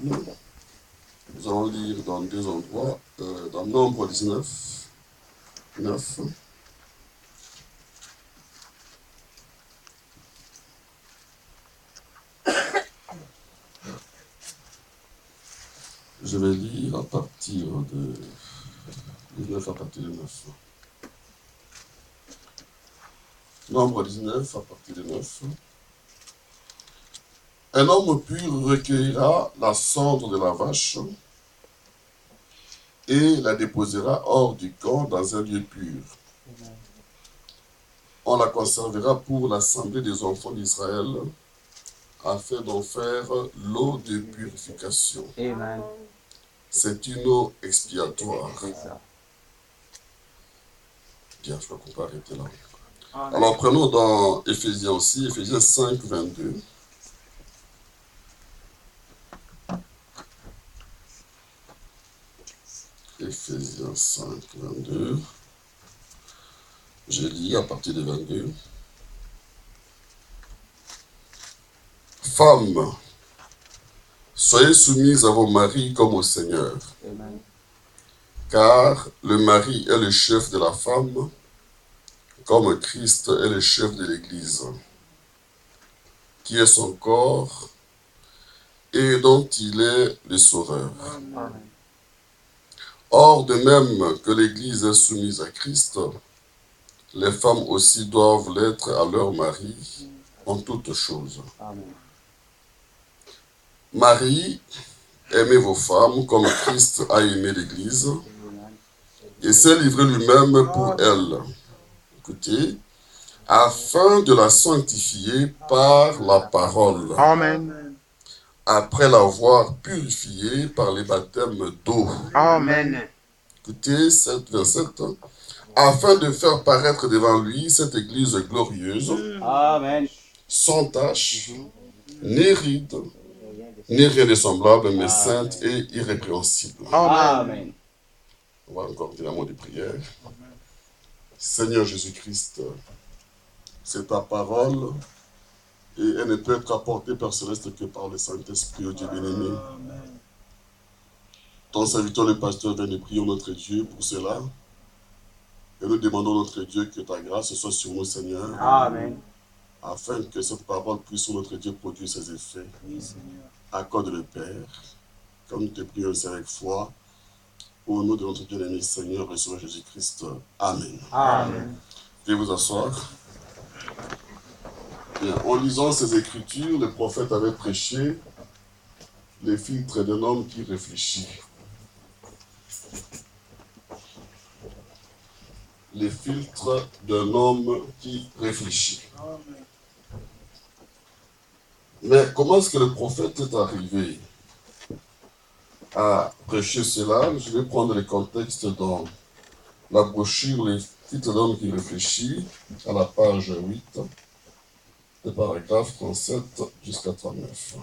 Bible. Nous allons lire dans deux endroits, dans Nombre 19, 9. Je vais lire à partir de 19 à partir de 9. Nombre 19 à partir de 9. Un homme pur recueillera la cendre de la vache et la déposera hors du camp dans un lieu pur. On la conservera pour l'assemblée des enfants d'Israël afin d'en faire l'eau de purification. Amen. C'est une eau expiatoire. C'est ça. Bien, je crois qu'on peut arrêter là. Amen. Alors prenons dans Éphésiens aussi, Éphésiens 5, 22. Éphésiens 5, 22. Je lis à partir de 22. Femmes, soyez soumises à vos maris comme au Seigneur, Amen. car le mari est le chef de la femme, comme Christ est le chef de l'Église, qui est son corps et dont il est le sauveur. Amen. Or, de même que l'Église est soumise à Christ, les femmes aussi doivent l'être à leur mari en toutes choses. Amen. Marie, aimez vos femmes comme Christ a aimé l'Église Amen. et s'est livré lui-même pour elle. Écoutez, afin de la sanctifier par la parole, Amen. après l'avoir purifiée par les baptêmes d'eau. Amen. Écoutez, 7, 27. Afin de faire paraître devant lui cette Église glorieuse, Amen. sans tache, ni ride, ni rien de semblable, mais sainte et irrépréhensible. Amen. On va encore dire un mot de prière. Seigneur Jésus-Christ, c'est ta parole et elle ne peut être apportée, Père Céleste, que par le Saint-Esprit, au Dieu bien-aimé. Ton serviteur, le pasteur, vient de prier notre Dieu pour cela. Et nous demandons, notre Dieu, que ta grâce soit sur nous, Seigneur, Amen. afin que cette parole puisse, sur notre Dieu, produire ses effets. Accorde le Père, comme nous te prions aussi avec foi, au nom de notre bien-aimé Seigneur et Sauveur Jésus-Christ. Amen. Amen. Veuillez vous asseoir. Bien, en lisant ces Écritures, le prophète avait prêché les filtres d'un homme qui réfléchit. Les filtres d'un homme qui réfléchit. Mais comment est-ce que le prophète est arrivé à prêcher cela? Je vais prendre le contexte dans la brochure Les filtres d'un homme qui réfléchit, à la page 8, le paragraphe 37 jusqu'à 39.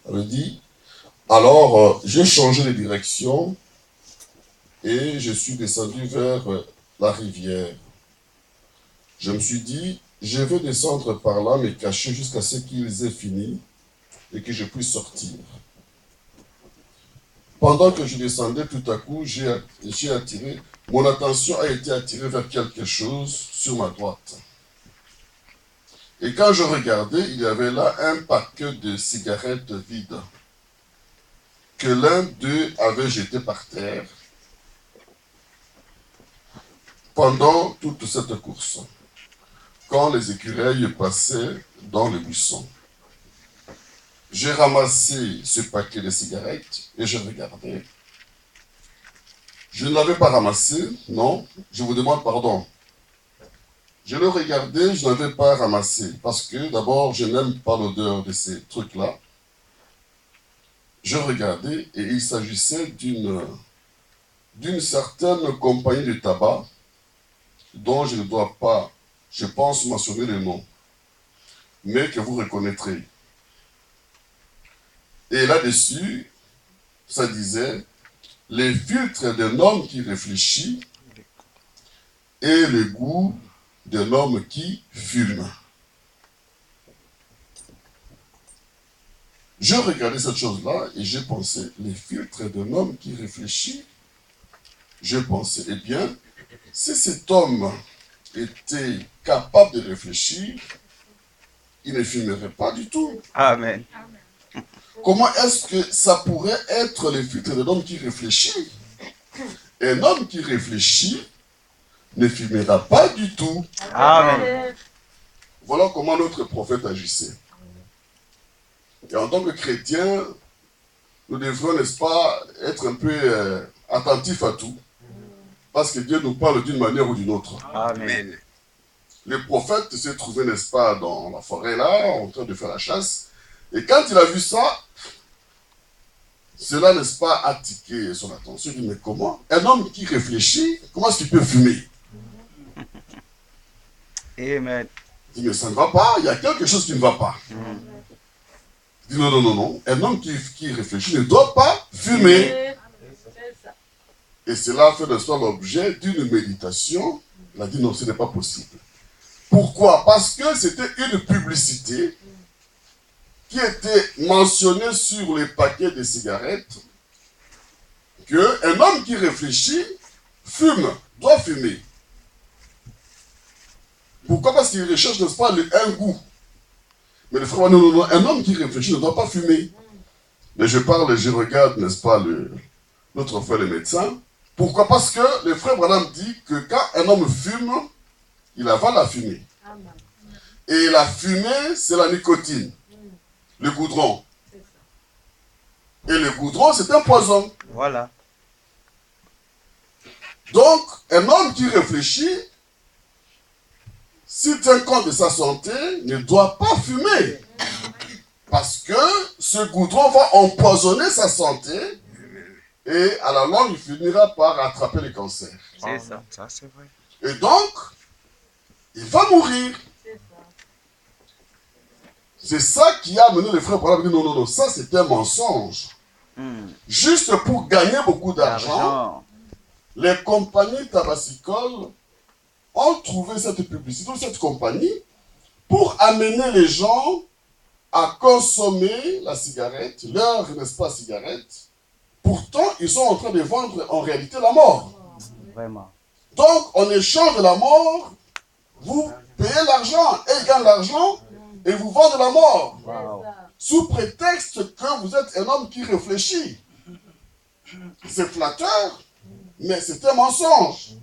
Elle dit, alors j'ai changé de direction et je suis descendu vers la rivière. Je me suis dit, je vais descendre par là, me cacher jusqu'à ce qu'ils aient fini et que je puisse sortir. Pendant que je descendais, tout à coup, mon attention a été attirée vers quelque chose sur ma droite. Et quand je regardais, il y avait là un paquet de cigarettes vides que l'un d'eux avait jeté par terre pendant toute cette course, quand les écureuils passaient dans le buisson. J'ai ramassé ce paquet de cigarettes et je regardais. Je ne l'avais pas ramassé, non, je vous demande pardon. Je le regardais, je ne l'avais pas ramassé, parce que d'abord, je n'aime pas l'odeur de ces trucs-là. Je regardais et il s'agissait d'une certaine compagnie de tabac dont je ne dois pas, je pense, mentionner le nom, mais que vous reconnaîtrez. Et là-dessus, ça disait, les filtres d'un homme qui réfléchit et le goût d'un homme qui fume. Je regardais cette chose-là et j'ai pensé, les filtres d'un homme qui réfléchit. Je pensais, eh bien, si cet homme était capable de réfléchir, il ne fumerait pas du tout. Amen. Comment est-ce que ça pourrait être le filtre d'un homme qui réfléchit? Un homme qui réfléchit ne fumera pas du tout. Amen. Voilà comment notre prophète agissait. Et en tant que chrétien, nous devrions, n'est-ce pas, être un peu attentifs à tout. Parce que Dieu nous parle d'une manière ou d'une autre. Amen. Le prophète s'est trouvé, n'est-ce pas, dans la forêt là, en train de faire la chasse. Et quand il a vu ça, cela, n'est-ce pas, a tiqué son attention. Il dit, mais comment? Un homme qui réfléchit, comment est-ce qu'il peut fumer? Amen. Il dit, mais ça ne va pas, il y a quelque chose qui ne va pas. Il dit, non, non, non, non. Un homme qui réfléchit ne doit pas fumer. Et cela fait, n'est-ce pas, l'objet d'une méditation. Il a dit, non, ce n'est pas possible. Pourquoi? Parce que c'était une publicité qui était mentionnée sur les paquets de cigarettes qu'un homme qui réfléchit fume, doit fumer. Pourquoi? Parce qu'il recherche, n'est-ce pas, un goût. Mais le frère, non, non, non, un homme qui réfléchit ne doit pas fumer. Mais je parle, je regarde, n'est-ce pas, notre frère le médecin. Pourquoi? Parce que le frère Branham dit que quand un homme fume, il avale la fumée. Et la fumée, c'est la nicotine, le goudron. Et le goudron, c'est un poison. Voilà. Donc, un homme qui réfléchit, s'il tient compte de sa santé, ne doit pas fumer. Parce que ce goudron va empoisonner sa santé et à la longue, il finira par attraper le cancer. C'est ça. Ça, c'est vrai. Et donc, il va mourir. C'est ça qui a amené le frère Branham à dire non, non, non, ça c'est un mensonge. Juste pour gagner beaucoup d'argent, les compagnies tabacicoles ont trouvé cette publicité, cette compagnie, pour amener les gens à consommer la cigarette, leur, n'est-ce pas, cigarette. Pourtant, ils sont en train de vendre en réalité la mort. Vraiment. Donc, en échange de la mort, vous payez l'argent, et ils gagnent l'argent, et vous vendez la mort. Wow. Sous prétexte que vous êtes un homme qui réfléchit. C'est flatteur, mais c'est un mensonge.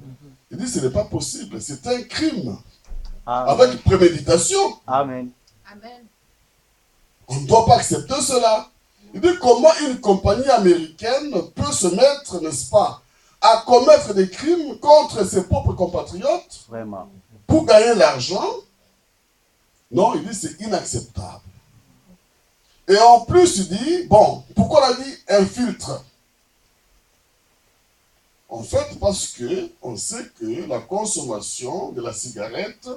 Il dit, ce n'est pas possible, c'est un crime. Amen. Avec préméditation. Amen. Amen. On ne doit pas accepter cela. Il dit, comment une compagnie américaine peut se mettre, n'est-ce pas, à commettre des crimes contre ses propres compatriotes Vraiment. pour gagner l'argent? Non, il dit, c'est inacceptable. Et en plus, il dit, bon, pourquoi on a dit un filtre? En fait, parce que on sait que la consommation de la cigarette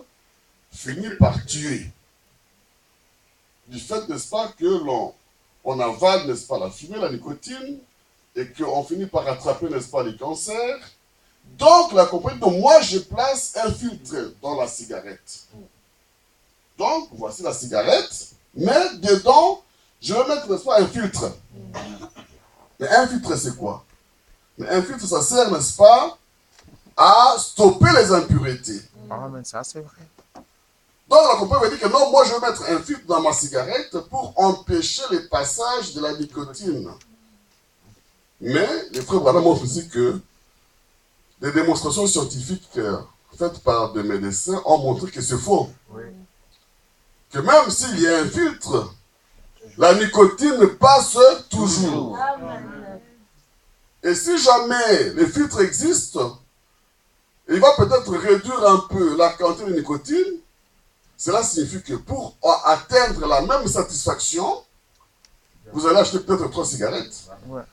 finit par tuer. Du fait, n'est-ce pas, que on avale, n'est-ce pas, la fumée, la nicotine, et qu'on finit par attraper, n'est-ce pas, les cancers. Donc, la compagnie, donc moi, je place un filtre dans la cigarette. Donc, voici la cigarette, mais dedans, je vais mettre, n'est-ce pas, un filtre. Mais un filtre, c'est quoi? Mais un filtre, ça sert, n'est-ce pas, à stopper les impuretés. Amen, ça, c'est vrai. Donc, la compagnie va dire que non, moi, je vais mettre un filtre dans ma cigarette pour empêcher le passage de la nicotine. Mais, les frères Branham montrent aussi que des démonstrations scientifiques faites par des médecins ont montré que c'est faux. Oui. Que même s'il y a un filtre, la nicotine passe toujours. Amen. Et si jamais le filtre existe, il va peut-être réduire un peu la quantité de nicotine. Cela signifie que pour atteindre la même satisfaction, vous allez acheter peut-être 3 cigarettes. Ouais.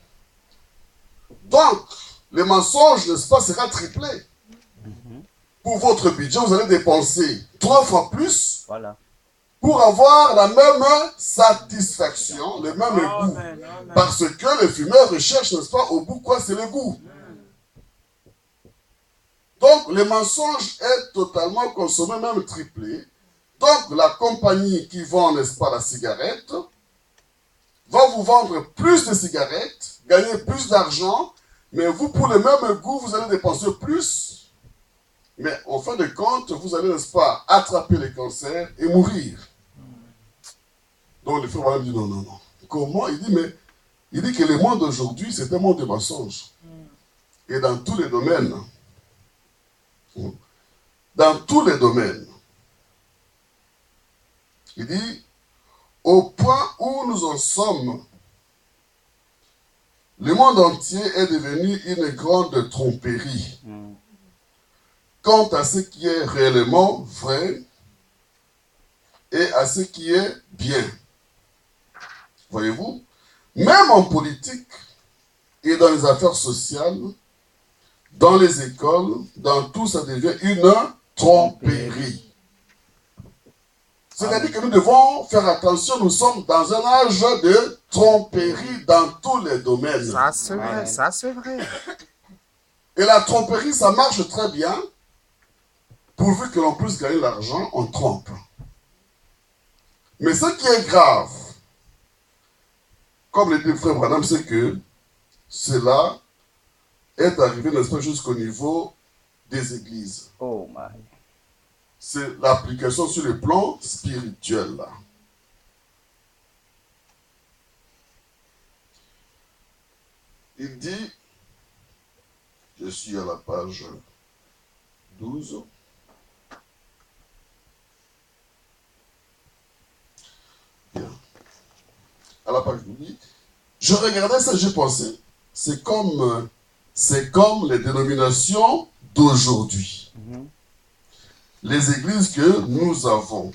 Donc, le mensonge, n'est-ce pas, sera triplé. Pour votre budget, vous allez dépenser 3 fois plus Voilà. pour avoir la même satisfaction, le même goût. Parce que le fumeur recherche, n'est-ce pas, au bout, quoi, c'est le goût. Donc, Donc, le mensonge est totalement consommé, même triplé. Donc, la compagnie qui vend, n'est-ce pas, la cigarette, va vous vendre plus de cigarettes, gagner plus d'argent, mais vous, pour le même goût, vous allez dépenser plus. Mais en fin de compte, vous allez, n'est-ce pas, attraper les cancers et mourir. Donc, le frère Branham dit non, non, non. Comment? Il dit que le monde d'aujourd'hui, c'est un monde de mensonges. Et dans tous les domaines. Dans tous les domaines. Il dit, au point où nous en sommes, le monde entier est devenu une grande tromperie quant à ce qui est réellement vrai et à ce qui est bien. Voyez-vous, même en politique et dans les affaires sociales, dans les écoles, dans tout, ça devient une tromperie. C'est-à-dire que nous devons faire attention, nous sommes dans un âge de tromperie dans tous les domaines. Ça, c'est vrai, ça, c'est vrai. Et la tromperie, ça marche très bien, pourvu que l'on puisse gagner l'argent, on trompe. Mais ce qui est grave, comme le dit le frère Branham, c'est que cela est arrivé, n'est-ce pas, jusqu'au niveau des églises. Oh my. C'est l'application sur le plan spirituel. Là. Il dit, je suis à la page 12. Bien. À la page 12, je regardais ça, j'ai pensé, c'est comme les dénominations d'aujourd'hui. Les églises que nous avons,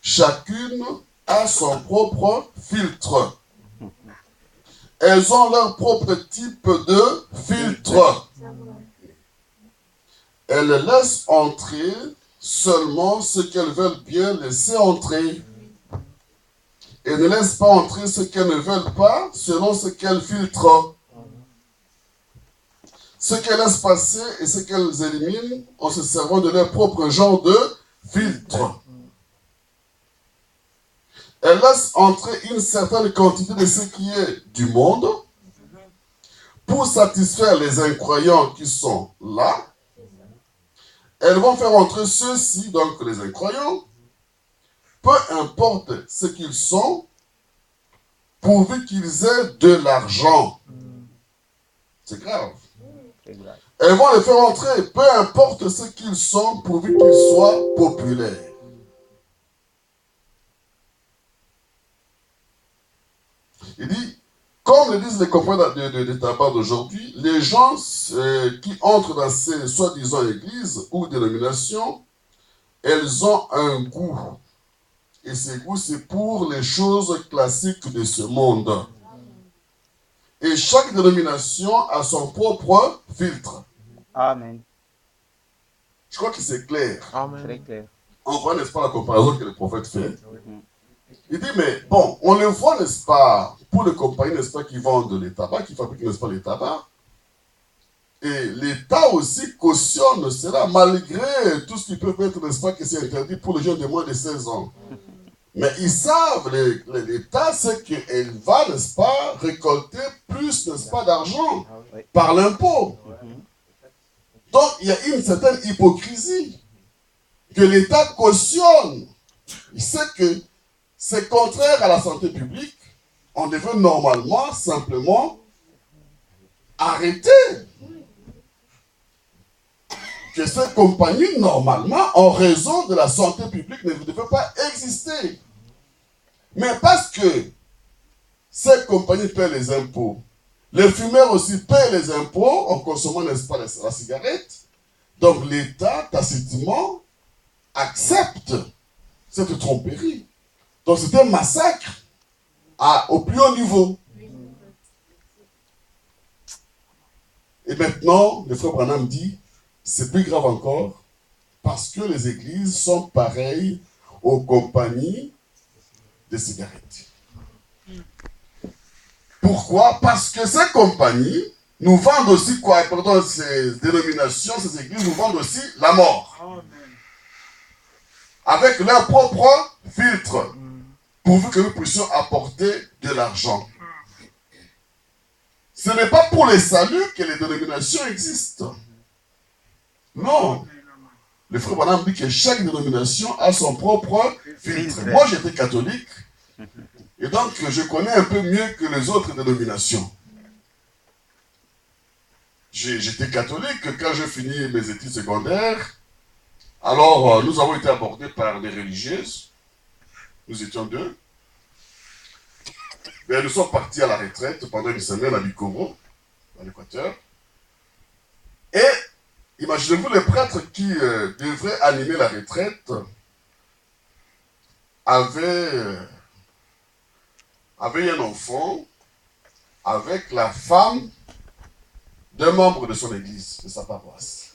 chacune a son propre filtre. Elles ont leur propre type de filtre. Elles laissent entrer seulement ce qu'elles veulent bien laisser entrer. Et ne laissent pas entrer ce qu'elles ne veulent pas selon ce qu'elles filtrent. Ce qu'elles laissent passer et ce qu'elles éliminent en se servant de leur propre genre de filtre. Elles laissent entrer une certaine quantité de ce qui est du monde pour satisfaire les incroyants qui sont là. Elles vont faire entrer ceux-ci, donc les incroyants, peu importe ce qu'ils sont, pourvu qu'ils aient de l'argent. C'est grave. Elles vont les faire entrer, peu importe ce qu'ils sont, pourvu qu'ils soient populaires. Il dit, comme le disent les compagnons de tabac d'aujourd'hui, les gens qui entrent dans ces soi-disant églises ou dénominations, elles ont un goût. Et ce goût, c'est pour les choses classiques de ce monde. Et chaque dénomination a son propre filtre. Amen. Je crois que c'est clair. Amen. Très clair. On voit, n'est-ce pas, la comparaison que le prophète fait. Il dit, mais bon, on le voit, n'est-ce pas, pour les compagnies, n'est-ce pas, qui vendent les tabacs, qui fabriquent, n'est-ce pas, les tabacs. Et l'État aussi cautionne cela, malgré tout ce qui peut être, n'est-ce pas, que c'est interdit pour les jeunes de moins de 16 ans. Mais ils savent, l'État, c'est qu'elle va, n'est-ce pas, récolter plus, n'est-ce pas, d'argent par l'impôt. Donc, il y a une certaine hypocrisie que l'État cautionne. Il sait que c'est contraire à la santé publique. On devait normalement, simplement, arrêter. Que ces compagnies, normalement, en raison de la santé publique, ne devaient pas exister. Mais parce que ces compagnies paient les impôts, les fumeurs aussi paient les impôts en consommant, n'est-ce pas, la cigarette. Donc l'État, tacitement, accepte cette tromperie. Donc c'est un massacre au plus haut niveau. Et maintenant, le frère Branham dit, c'est plus grave encore, parce que les églises sont pareilles aux compagnies de cigarettes. Pourquoi? Parce que ces compagnies nous vendent aussi quoi? Pardon, ces dénominations, ces églises nous vendent aussi la mort. Amen. Avec leur propre filtre, pourvu que nous puissions apporter de l'argent. Ce n'est pas pour les saluts que les dénominations existent. Non. Le frère Branham dit que chaque dénomination a son propre filtre. Moi, j'étais catholique, et donc je connais un peu mieux que les autres dénominations. J'étais catholique quand j'ai fini mes études secondaires. Alors, nous avons été abordés par des religieuses. Nous étions deux. Mais nous sommes partis à la retraite pendant une semaine à Bikoro, dans l'Équateur. Et imaginez-vous les prêtres qui devraient animer la retraite avaient un enfant avec la femme d'un membre de son église, de sa paroisse.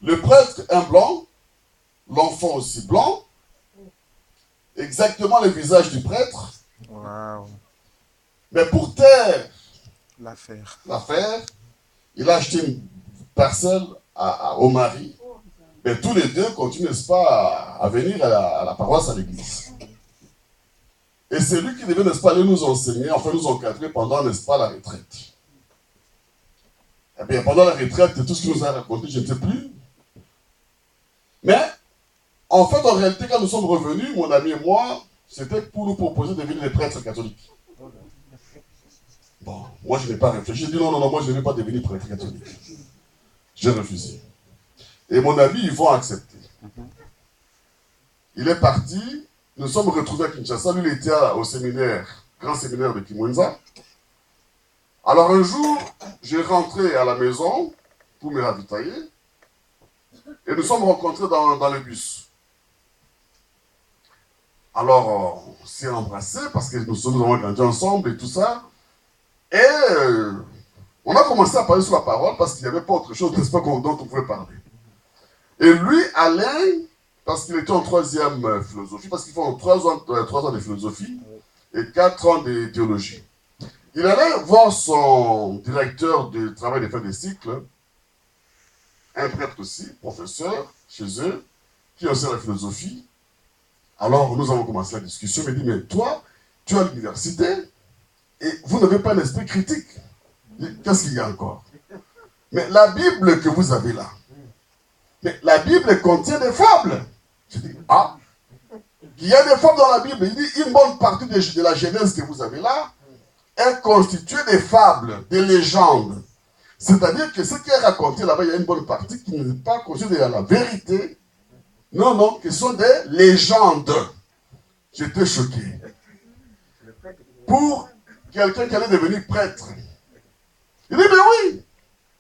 Le prêtre, un blanc, l'enfant aussi blanc, exactement le visage du prêtre. Wow. Mais pour taire L'affaire. il a acheté une parcelle au mari. Mais tous les deux continuent, n'est-ce pas, à venir à la paroisse, à l'église. Et c'est lui qui devait, n'est-ce pas, aller nous enseigner, enfin nous encadrer pendant, n'est-ce pas, la retraite. Et bien, pendant la retraite, tout ce qu'il nous a raconté, je ne sais plus. Mais, en fait, en réalité, quand nous sommes revenus, mon ami et moi, c'était pour nous proposer de devenir des prêtres catholiques. Bon, moi, je n'ai pas réfléchi. J'ai dit non, moi, je ne vais pas devenir prêtre catholique. J'ai refusé. Et mon ami, ils vont accepter. Il est parti. Nous sommes retrouvés à Kinshasa. Lui, il était au séminaire, grand séminaire de Kimwenza. Alors, un jour, j'ai rentré à la maison pour me ravitailler. Et nous sommes rencontrés dans le bus. Alors, on s'est embrassés parce que nous avons grandi ensemble et tout ça. Et on a commencé à parler sur la parole parce qu'il n'y avait pas autre chose, n'est-ce pas, dont on pouvait parler. Et lui, Alain, parce qu'il était en 3e philosophie, parce qu'il faut 3 ans de philosophie et 4 ans de théologie. Il allait voir son directeur de travail de fin de cycle, un prêtre aussi, professeur, chez eux, qui enseigne la philosophie. Alors, nous avons commencé la discussion. Il m'a dit, mais toi, tu es à l'université et vous n'avez pas un esprit critique. Qu'est-ce qu'il y a encore? Mais la Bible que vous avez là, mais la Bible contient des fables. Je dis, ah, il y a des fables dans la Bible. Il dit, une bonne partie de la Genèse que vous avez là est constituée des fables, des légendes. C'est-à-dire que ce qui est raconté là-bas, il y a une bonne partie qui n'est pas constituée de la vérité. Non, qui sont des légendes. J'étais choqué. Pour quelqu'un qui allait devenir prêtre. Il dit, mais oui,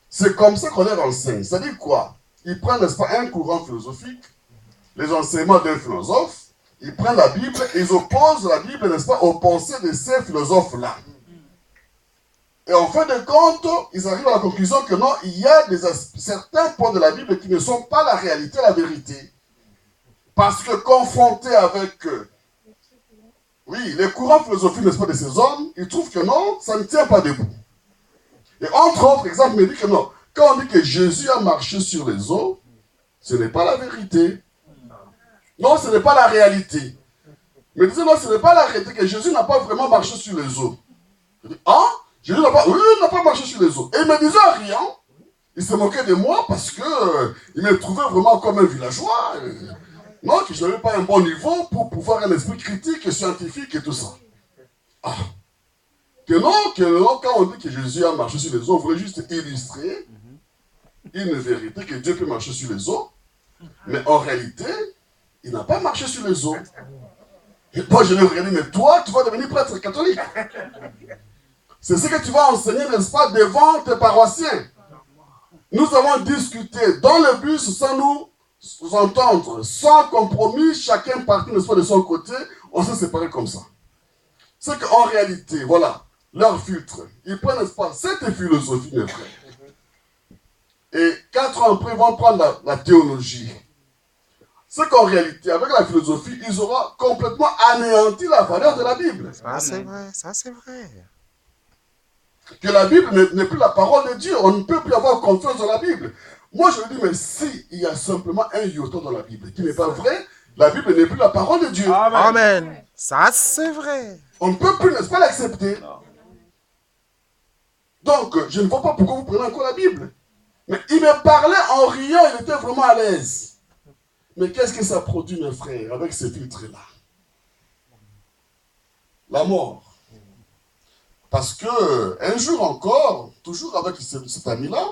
c'est comme ça qu'on les renseigne. C'est-à-dire quoi? Ils prennent, n'est-ce pas, un courant philosophique, les enseignements d'un philosophe, ils prennent la Bible et ils opposent la Bible, n'est-ce pas, aux pensées de ces philosophes-là. Et en fin de compte, ils arrivent à la conclusion que non, il y a certains points de la Bible qui ne sont pas la réalité, la vérité. Parce que confrontés avec, oui, les courants philosophiques, n'est-ce pas, de ces hommes, ils trouvent que non, ça ne tient pas debout. Et entre autres exemples, il me dit que non, quand on dit que Jésus a marché sur les eaux, ce n'est pas la vérité. Non, ce n'est pas la réalité. Mais disait non, ce n'est pas la réalité, que Jésus n'a pas vraiment marché sur les eaux. Je dis, ah, Jésus n'a pas, oui, il n'a pas marché sur les eaux. Et il me disait rien. Il se moquait de moi parce que il me trouvait vraiment comme un villageois. Non, que je n'avais pas un bon niveau pour pouvoir un esprit critique et scientifique et tout ça. Ah. Que non, quand on dit que Jésus a marché sur les eaux, on voulait juste illustrer une vérité que Dieu peut marcher sur les eaux, mais en réalité, il n'a pas marché sur les eaux. Et moi, je lui ai regardé, mais toi, tu vas devenir prêtre catholique. C'est ce que tu vas enseigner, n'est-ce pas, devant tes paroissiens. Nous avons discuté dans le bus sans nous entendre, sans compromis, chacun parti, n'est-ce pas, de son côté, on s'est séparés comme ça. C'est qu'en réalité, voilà, leur filtre, ils prennent, n'est-ce pas, cette philosophie, mes frères. Et 4 ans après, ils vont prendre la théologie. C'est qu'en réalité, avec la philosophie, ils auront complètement anéanti la valeur de la Bible. Ça, c'est vrai, ça, c'est vrai. que la Bible n'est plus la parole de Dieu. On ne peut plus avoir confiance dans la Bible. Moi, je me dis, mais si il y a simplement un iota dans la Bible qui n'est pas vrai, la Bible n'est plus la parole de Dieu. Amen. Ça, c'est vrai. On ne peut plus, n'est-ce pas, l'accepter. Donc, je ne vois pas pourquoi vous prenez encore la Bible. Mais il me parlait en riant, il était vraiment à l'aise. Mais qu'est-ce que ça produit, mes frères, avec ces filtres-là? La mort. Parce que un jour encore, toujours avec cet ami-là,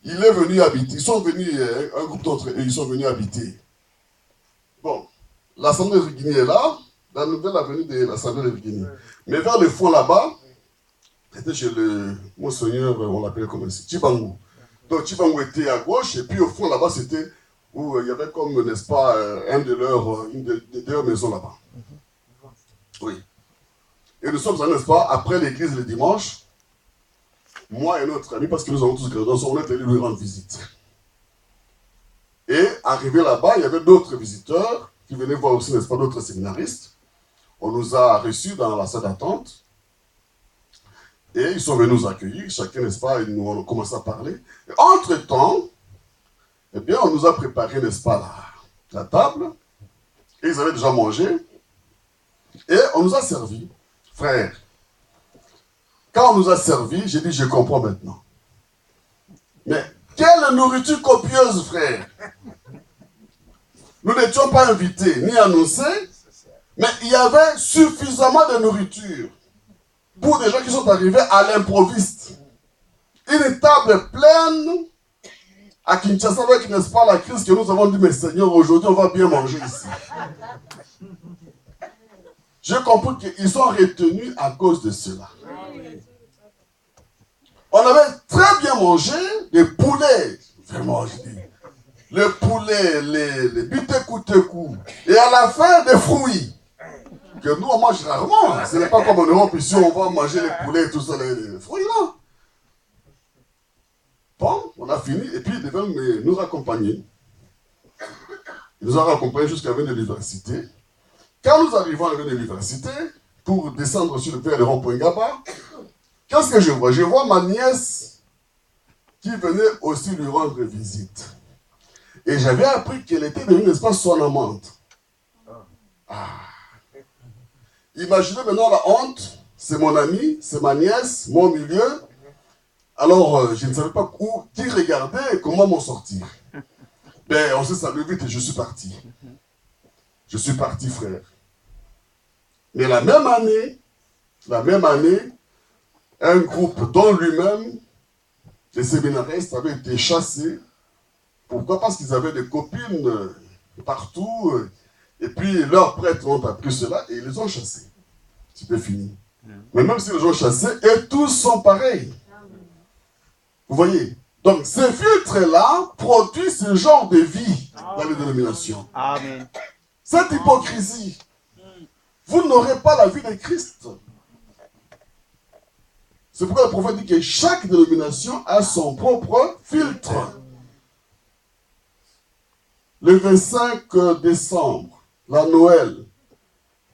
il est venu habiter. Ils sont venus, un groupe d'entre eux, ils sont venus habiter. Bon, l'Assemblée de Guinée est là, la nouvelle avenue de l'Assemblée de Guinée. Mais vers le fond là-bas, c'était chez le Monseigneur, on l'appelait comme ici, Chibangu. Donc Chibangu était à gauche, et puis au fond là-bas, c'était où il y avait comme, n'est-ce pas, une de leurs maisons là-bas. Oui. Et nous sommes, n'est-ce pas, après l'église le dimanche, moi et notre ami, parce que nous avons tous grandi, on est allés lui rendre visite. Et arrivé là-bas, il y avait d'autres visiteurs qui venaient voir aussi, n'est-ce pas, d'autres séminaristes. On nous a reçus dans la salle d'attente. Et ils sont venus nous accueillir, chacun, n'est-ce pas, et nous on a commencé à parler. Et entre-temps, eh bien, on nous a préparé, n'est-ce pas, la table. Et ils avaient déjà mangé. Et on nous a servi. Frère, quand on nous a servi, j'ai dit, je comprends maintenant. Mais quelle nourriture copieuse, frère! Nous n'étions pas invités, ni annoncés, mais il y avait suffisamment de nourriture pour des gens qui sont arrivés à l'improviste. Une table pleine à Kinshasa avec, n'est-ce pas, la crise que nous avons dit, mais Seigneur, aujourd'hui, on va bien manger ici. J'ai compris qu'ils sont retenus à cause de cela. On avait très bien mangé des poulets, vraiment, je dis. Le poulet, les butekou-tekou, et à la fin, des fruits. Que nous, on mange rarement. Ce n'est pas comme en Europe, ici, on va manger les poulets et tout ça, les fruits, là. Bon, on a fini, et puis il devait nous raccompagner. Il nous a raccompagnés jusqu'à l'université. Quand nous arrivons à l'université, pour descendre sur le rond-point Gaba, qu'est-ce que je vois? Je vois ma nièce qui venait aussi lui rendre visite. Et j'avais appris qu'elle était devenue, n'est-ce pas, son amante. Ah. Imaginez maintenant la honte. C'est mon ami, c'est ma nièce, mon milieu. Alors, je ne savais pas qui regarder et comment m'en sortir. Ben, on s'est salué vite et je suis parti. Je suis parti, frère. Mais la même année, un groupe dont lui-même, les séminaristes, avaient été chassés. Pourquoi? Parce qu'ils avaient des copines partout. Et puis leurs prêtres ont appris cela et ils les ont chassés. C'était fini. Mais même s'ils les ont chassés, et tous sont pareils. Vous voyez? Donc ces filtres-là produisent ce genre de vie dans les dénominations. Amen. Cette hypocrisie, vous n'aurez pas la vie de Christ. C'est pourquoi le prophète dit que chaque dénomination a son propre filtre. Le 25 décembre, la Noël,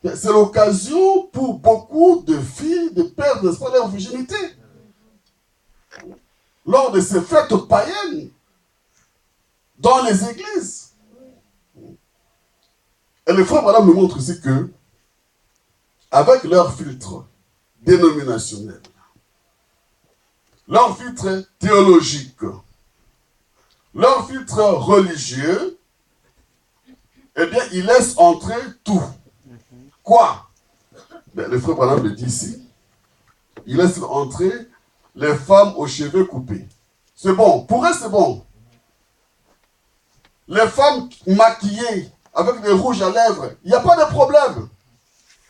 c'est l'occasion pour beaucoup de filles de perdre, n'est-ce pas, leur virginité. Lors de ces fêtes païennes, dans les églises. Et les frères, madame, nous montrent ici que, avec leur filtre dénominationnel, leur filtre théologique, leur filtre religieux, eh bien, ils laissent entrer tout. Quoi? Ben, le frère Branham le dit ici. Il laisse entrer les femmes aux cheveux coupés. C'est bon. Pour eux, c'est bon. Les femmes maquillées avec des rouges à lèvres, il n'y a pas de problème.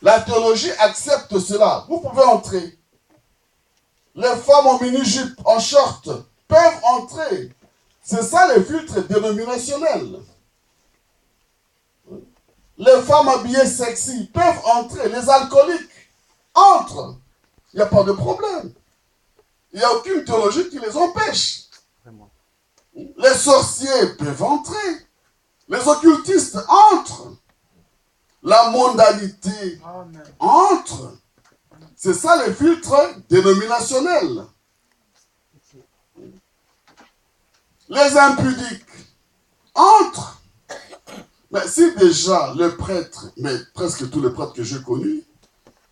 La théologie accepte cela. Vous pouvez entrer. Les femmes en mini-jupe, en short, peuvent entrer. C'est ça les filtres dénominationnels. Les femmes habillées sexy peuvent entrer. Les alcooliques entrent. Il n'y a pas de problème. Il n'y a aucune théologie qui les empêche. Les sorciers peuvent entrer. Les occultistes entrent. La mondanité entre. C'est ça les filtres dénominationnels. Les impudiques entrent. Mais si déjà le prêtre, mais presque tous les prêtres que j'ai connus,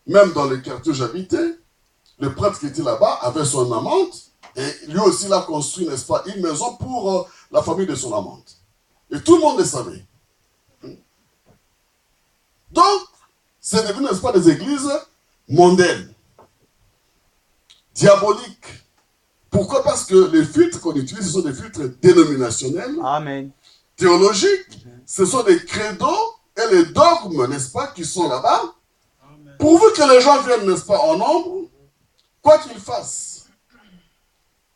même dans les quartiers où j'habitais, le prêtre qui était là-bas avait son amante, et lui aussi il a construit, n'est-ce pas, une maison pour la famille de son amante. Et tout le monde le savait. Donc, c'est devenu, n'est-ce pas, des églises mondaines, diaboliques. Pourquoi? Parce que les filtres qu'on utilise, ce sont des filtres dénominationnels, Amen. théologiques, ce sont des credos et les dogmes, n'est-ce pas, qui sont là-bas, pourvu que les gens viennent, n'est-ce pas, en nombre, quoi qu'ils fassent.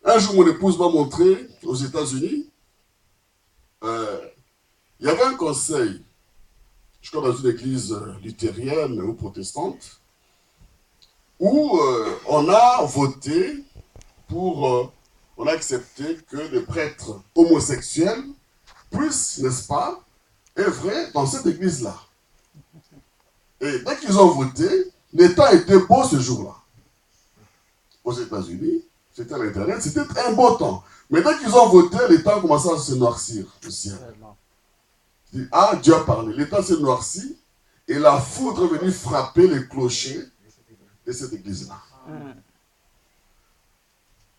Un jour, mon épouse m'a montré, aux États-Unis, il y avait un conseil, je crois dans une église luthérienne ou protestante, où on a voté pour, on a accepté que les prêtres homosexuels puissent, n'est-ce pas, œuvrer dans cette église-là. Et dès qu'ils ont voté, les temps étaient beaux ce jour-là. Aux États-Unis, c'était à l'Internet, c'était un beau temps. Mais dès qu'ils ont voté, les temps commençaient à se noircir au ciel. Ah, Dieu a parlé. Les temps s'est noirci et la foudre est venue frapper les clochers de cette église-là.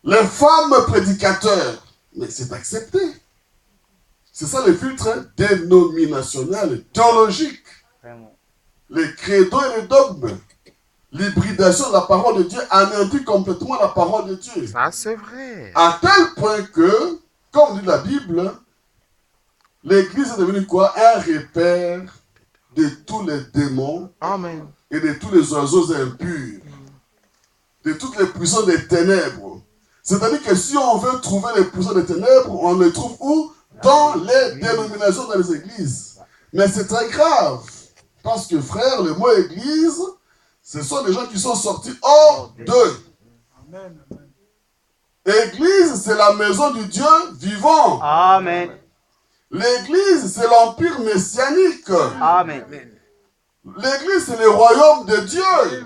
Les femmes prédicateurs, mais c'est accepté. C'est ça le filtre dénominationnel, théologique. Les credos et les dogmes. L'hybridation de la parole de Dieu anéantit complètement la parole de Dieu. Ça, c'est vrai. À tel point que, comme dit la Bible, l'Église est devenue quoi? Un repère de tous les démons Amen. et de tous les oiseaux impurs, de toutes les puissances des ténèbres. C'est-à-dire que si on veut trouver les puissances des ténèbres, on les trouve où? Dans les dénominations, dans les églises. Mais c'est très grave. Parce que, frère, le mot église, ce sont des gens qui sont sortis hors d'eux. Église, c'est la maison du Dieu vivant. Amen. L'église, c'est l'empire messianique. Amen. L'église, c'est le royaume de Dieu.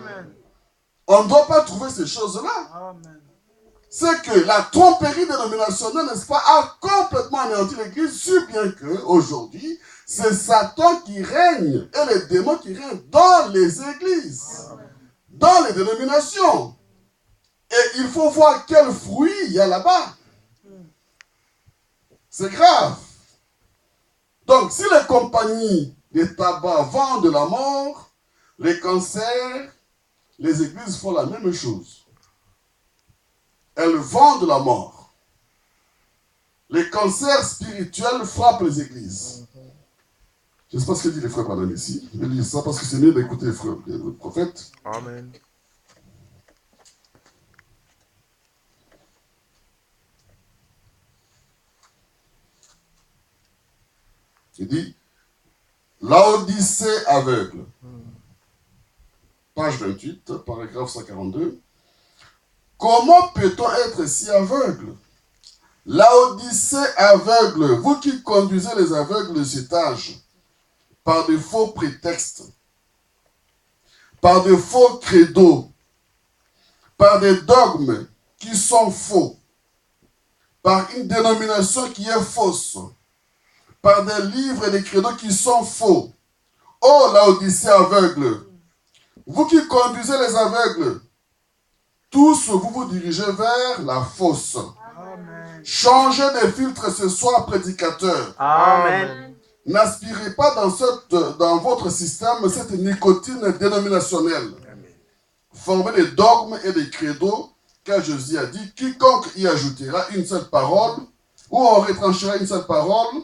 On ne doit pas trouver ces choses-là. C'est que la tromperie dénominationnelle, n'est-ce pas, a complètement anéanti l'église, si bien qu'aujourd'hui, c'est Satan qui règne et les démons qui règnent dans les églises, dans les dénominations. Et il faut voir quel fruit il y a là-bas. C'est grave. Donc, si les compagnies de tabac vendent de la mort, les cancers, les églises font la même chose. Elles vendent la mort. Les cancers spirituels frappent les églises. Je ne sais pas ce que dit les frères Branham ici. Je lis ça parce que c'est mieux d'écouter les frères, les prophètes. Amen. Il dit, Laodicée aveugle. Page 28, paragraphe 142. Comment peut-on être si aveugle? Laodicée aveugle, vous qui conduisez les aveugles de cet âge, par de faux prétextes, par de faux credos, par des dogmes qui sont faux, par une dénomination qui est fausse, par des livres et des credos qui sont faux. Oh, Laodicée aveugle, vous qui conduisez les aveugles, tous vous vous dirigez vers la fausse. Amen. Changez de filtre ce soir, prédicateur. Amen. N'aspirez pas dans votre système cette nicotine dénominationnelle. Formez des dogmes et des credos, car Jésus a dit, quiconque y ajoutera une seule parole, ou on retranchera une seule parole,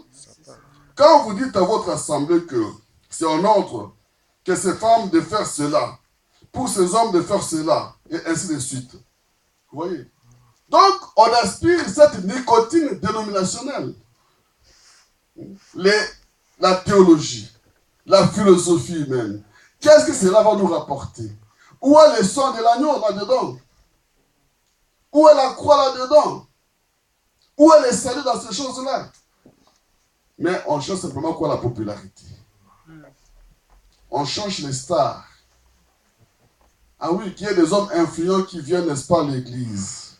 quand vous dites à votre assemblée que c'est en ordre que ces femmes de faire cela, pour ces hommes de faire cela, et ainsi de suite. Vous voyez? Donc, on aspire cette nicotine dénominationnelle. La théologie, la philosophie humaine. Qu'est-ce que cela va nous rapporter? Où est le sang de l'agneau là-dedans? Où est la croix là-dedans? Où est le salut dans ces choses-là? Mais on cherche simplement quoi? La popularité. On change les stars. Ah oui, qu'il y ait des hommes influents qui viennent, n'est-ce pas, à l'église.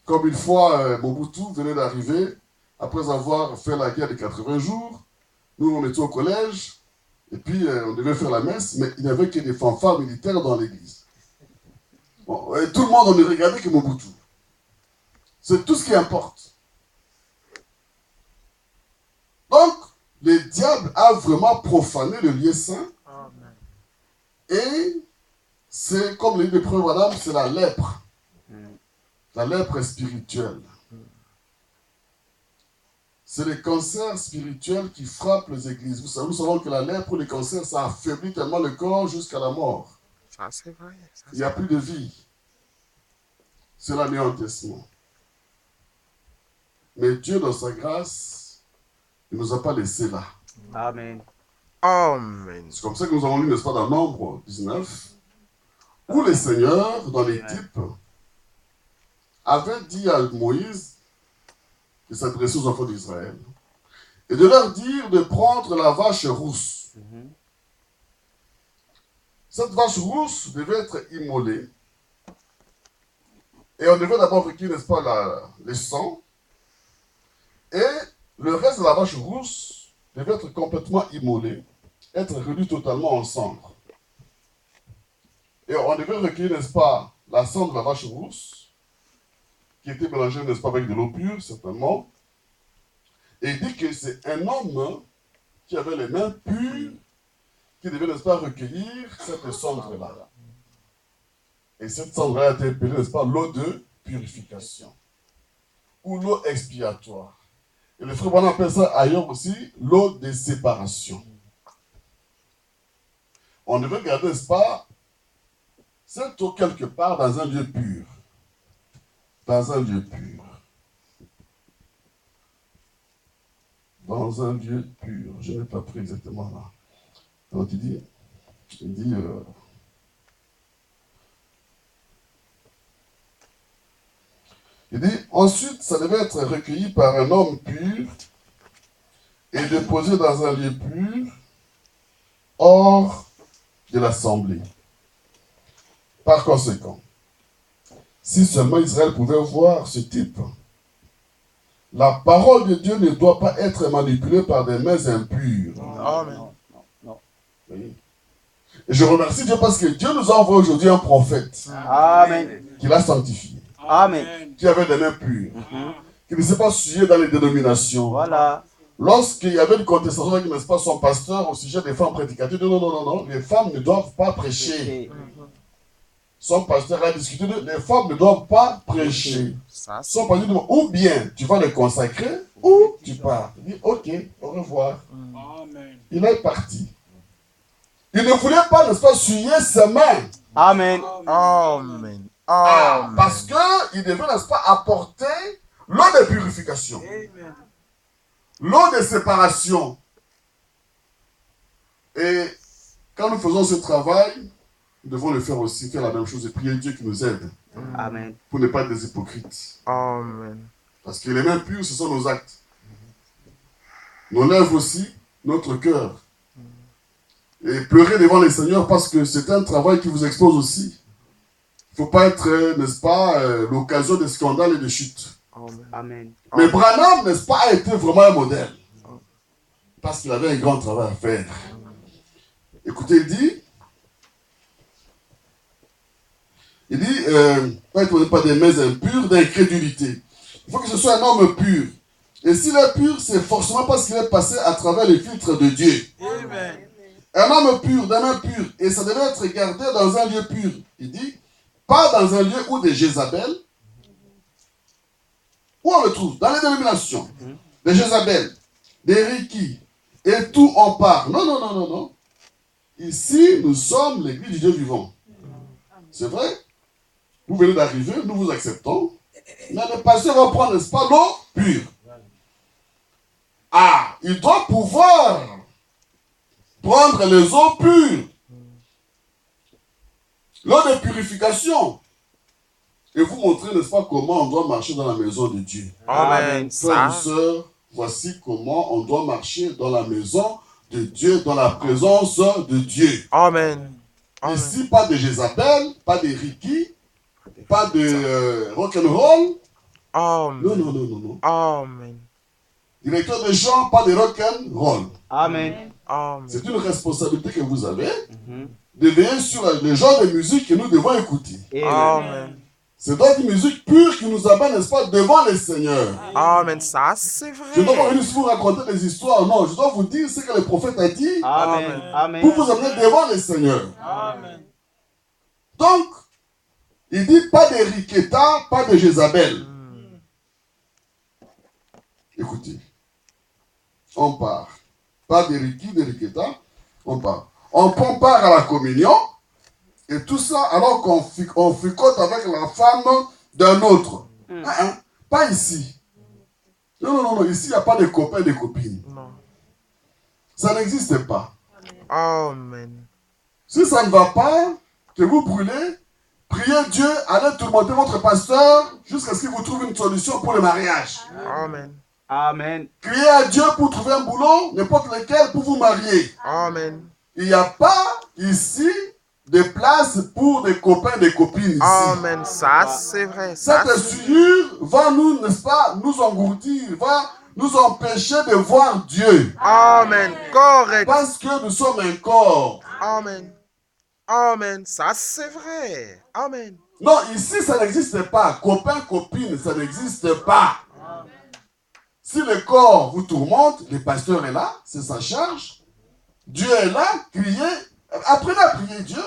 Comme une fois, Mobutu venait d'arriver, après avoir fait la guerre de 80 jours, nous on était au collège, et puis on devait faire la messe, mais il n'y avait que des fanfares militaires dans l'église. Bon, et tout le monde, on ne regardait que Mobutu. C'est tout ce qui importe. Donc, le diable a vraiment profané le lieu saint. Amen. Et c'est, comme le dit le premier madame, c'est la lèpre. La lèpre spirituelle. C'est le cancer spirituel qui frappe les églises. Nous savons que la lèpre ou le cancer, ça affaiblit tellement le corps jusqu'à la mort. Ça, c'est vrai. Ça, Il n'y a plus de vie. C'est l'anéantissement. Mais Dieu, dans sa grâce, il ne nous a pas laissés là. Amen. Amen. C'est comme ça que nous avons lu, n'est-ce pas, dans Nombre 19, où le Seigneur, dans les types, avait dit à Moïse, qui s'adressait aux enfants d'Israël, et de leur dire de prendre la vache rousse. Cette vache rousse devait être immolée. Et on devait d'abord recueillir, n'est-ce pas, le sang. Et le reste de la vache rousse devait être complètement immolé, être réduit totalement en cendres. Et on devait recueillir, n'est-ce pas, la cendre de la vache rousse, qui était mélangée, n'est-ce pas, avec de l'eau pure, certainement. Et il dit que c'est un homme qui avait les mains pures, qui devait, n'est-ce pas, recueillir cette cendre-là. Et cette cendre-là a été appelée, n'est-ce pas, l'eau de purification, ou l'eau expiatoire. Et le frère Branham appelle ça ailleurs aussi l'eau de séparation. On devait garder, n'est-ce pas, cette eau quelque part dans un lieu pur. Dans un lieu pur. Dans un lieu pur. Je n'ai pas pris exactement là. Donc il dit ensuite, ça devait être recueilli par un homme pur et déposé dans un lieu pur hors de l'assemblée. Par conséquent, si seulement Israël pouvait voir ce type, la parole de Dieu ne doit pas être manipulée par des mains impures. Amen. Non. Oui. Et je remercie Dieu parce que Dieu nous a envoyé aujourd'hui un prophète Amen. qui l'a sanctifié, Amen. qui avait des mains pures, qui ne s'est pas souillé dans les dénominations. Voilà. Lorsqu'il y avait une contestation avec, n'est-ce pas, son pasteur au sujet des femmes prédicatrices, non, les femmes ne doivent pas prêcher. Son pasteur a discuté de les femmes ne doivent pas prêcher. Ça, c'est Son pasteur dit, ou bien tu vas les consacrer, ou tu pars. Il dit, ok, au revoir. Amen. Il est parti. Il ne voulait pas, n'est-ce pas, souiller ses mains. Amen. Amen. Ah, Amen. parce qu'il devait, n'est-ce pas, apporter l'eau de purification. L'eau de séparation. Et quand nous faisons ce travail, nous devons le faire aussi, faire la même chose et prier Dieu qui nous aide Amen. pour ne pas être des hypocrites. Amen. Parce que les mains pures, ce sont nos actes. Nos lèvres aussi, notre cœur. Et pleurer devant les seigneurs parce que c'est un travail qui vous expose aussi. Il ne faut pas être, n'est-ce pas, l'occasion de scandales et de chutes. Amen. Amen. Mais Branham, n'est-ce pas, a été vraiment un modèle. Parce qu'il avait un grand travail à faire. Écoutez, il dit, pas être pas des mains impures, d'incrédulité. Il faut que ce soit un homme pur. Et s'il est pur, c'est forcément parce qu'il est passé à travers les filtres de Dieu. Amen. Un homme pur, d'un main pur. Et ça devait être gardé dans un lieu pur. Il dit, pas dans un lieu où des Jézabel. Où on le trouve? Dans les dénominations. Des Jézabel, des Riki. Et tout en part. Non. Ici, nous sommes l'église du Dieu vivant. C'est vrai? Vous venez d'arriver, nous vous acceptons. Mais le pasteur va prendre, n'est-ce pas, l'eau pure. Ah, il doit pouvoir prendre les eaux pures. L'eau de purification. Et vous montrer, n'est-ce pas, comment on doit marcher dans la maison de Dieu. Amen. Frères et Ça, sœurs, voici comment on doit marcher dans la maison de Dieu, dans la présence de Dieu. Amen. Amen. Ici, pas de Jézabel, pas de Ricky, pas de rock'n'roll. Non, Amen. non, non, non, non. Amen. Directeur de chant, pas de rock'n'roll. Amen. Amen. C'est une responsabilité que vous avez Mhm. de veiller sur le genre de musique que nous devons écouter. Amen. C'est donc une musique pure qui nous amène, n'est-ce pas, devant le Seigneur. Amen. Ça, c'est Je ne dois pas vrai. venir vous raconter des histoires, non. Je dois vous dire ce que le prophète a dit Amen. Amen. pour Amen. vous amener devant le Seigneur. Amen. Donc, il dit pas de Riqueta, pas de Jézabel. Mm. Écoutez, on part. Pas de Ricky, de Riqueta, on part. On prend part à la communion, et tout ça alors qu'on fricote avec la femme d'un autre. Pas ici. Non, non, non, non, ici il n'y a pas de copains et de copines. Non. Ça n'existe pas. Amen. Si ça ne va pas, que vous brûlez, priez Dieu, allez tourmenter votre pasteur jusqu'à ce qu'il vous trouve une solution pour le mariage. Amen. Amen. Criez à Dieu pour trouver un boulot, n'importe lequel, pour vous marier. Amen. Il n'y a pas ici de place pour des copains et des copines ici. Amen. Ça, c'est vrai. Ça, Cette c'est vrai. souillure va nous, n'est-ce pas, nous engourdir, va nous empêcher de voir Dieu. Amen. Correct. Parce que nous sommes un corps. Amen. Amen. Ça, c'est vrai. Amen. Non, ici, ça n'existe pas. Copain, copine, ça n'existe pas. Si le corps vous tourmente, le pasteur est là, c'est sa charge. Dieu est là, criez. Apprenez à prier Dieu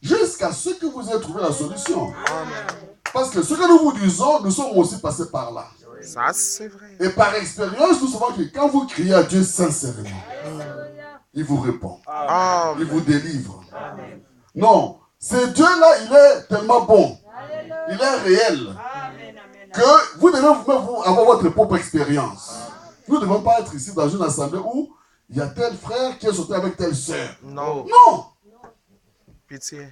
jusqu'à ce que vous ayez trouvé la solution. Amen. Parce que ce que nous vous disons, nous sommes aussi passés par là. Ça, c'est vrai. Et par expérience, nous savons que quand vous criez à Dieu sincèrement, il vous répond. Il Amen. vous délivre. Non, ce Dieu-là, il est tellement bon. Il est réel. Que vous devez vous-même avoir votre propre expérience. Nous ne devons pas être ici dans une assemblée où il y a tel frère qui est sauté avec telle sœur. Non. Non! Pitié.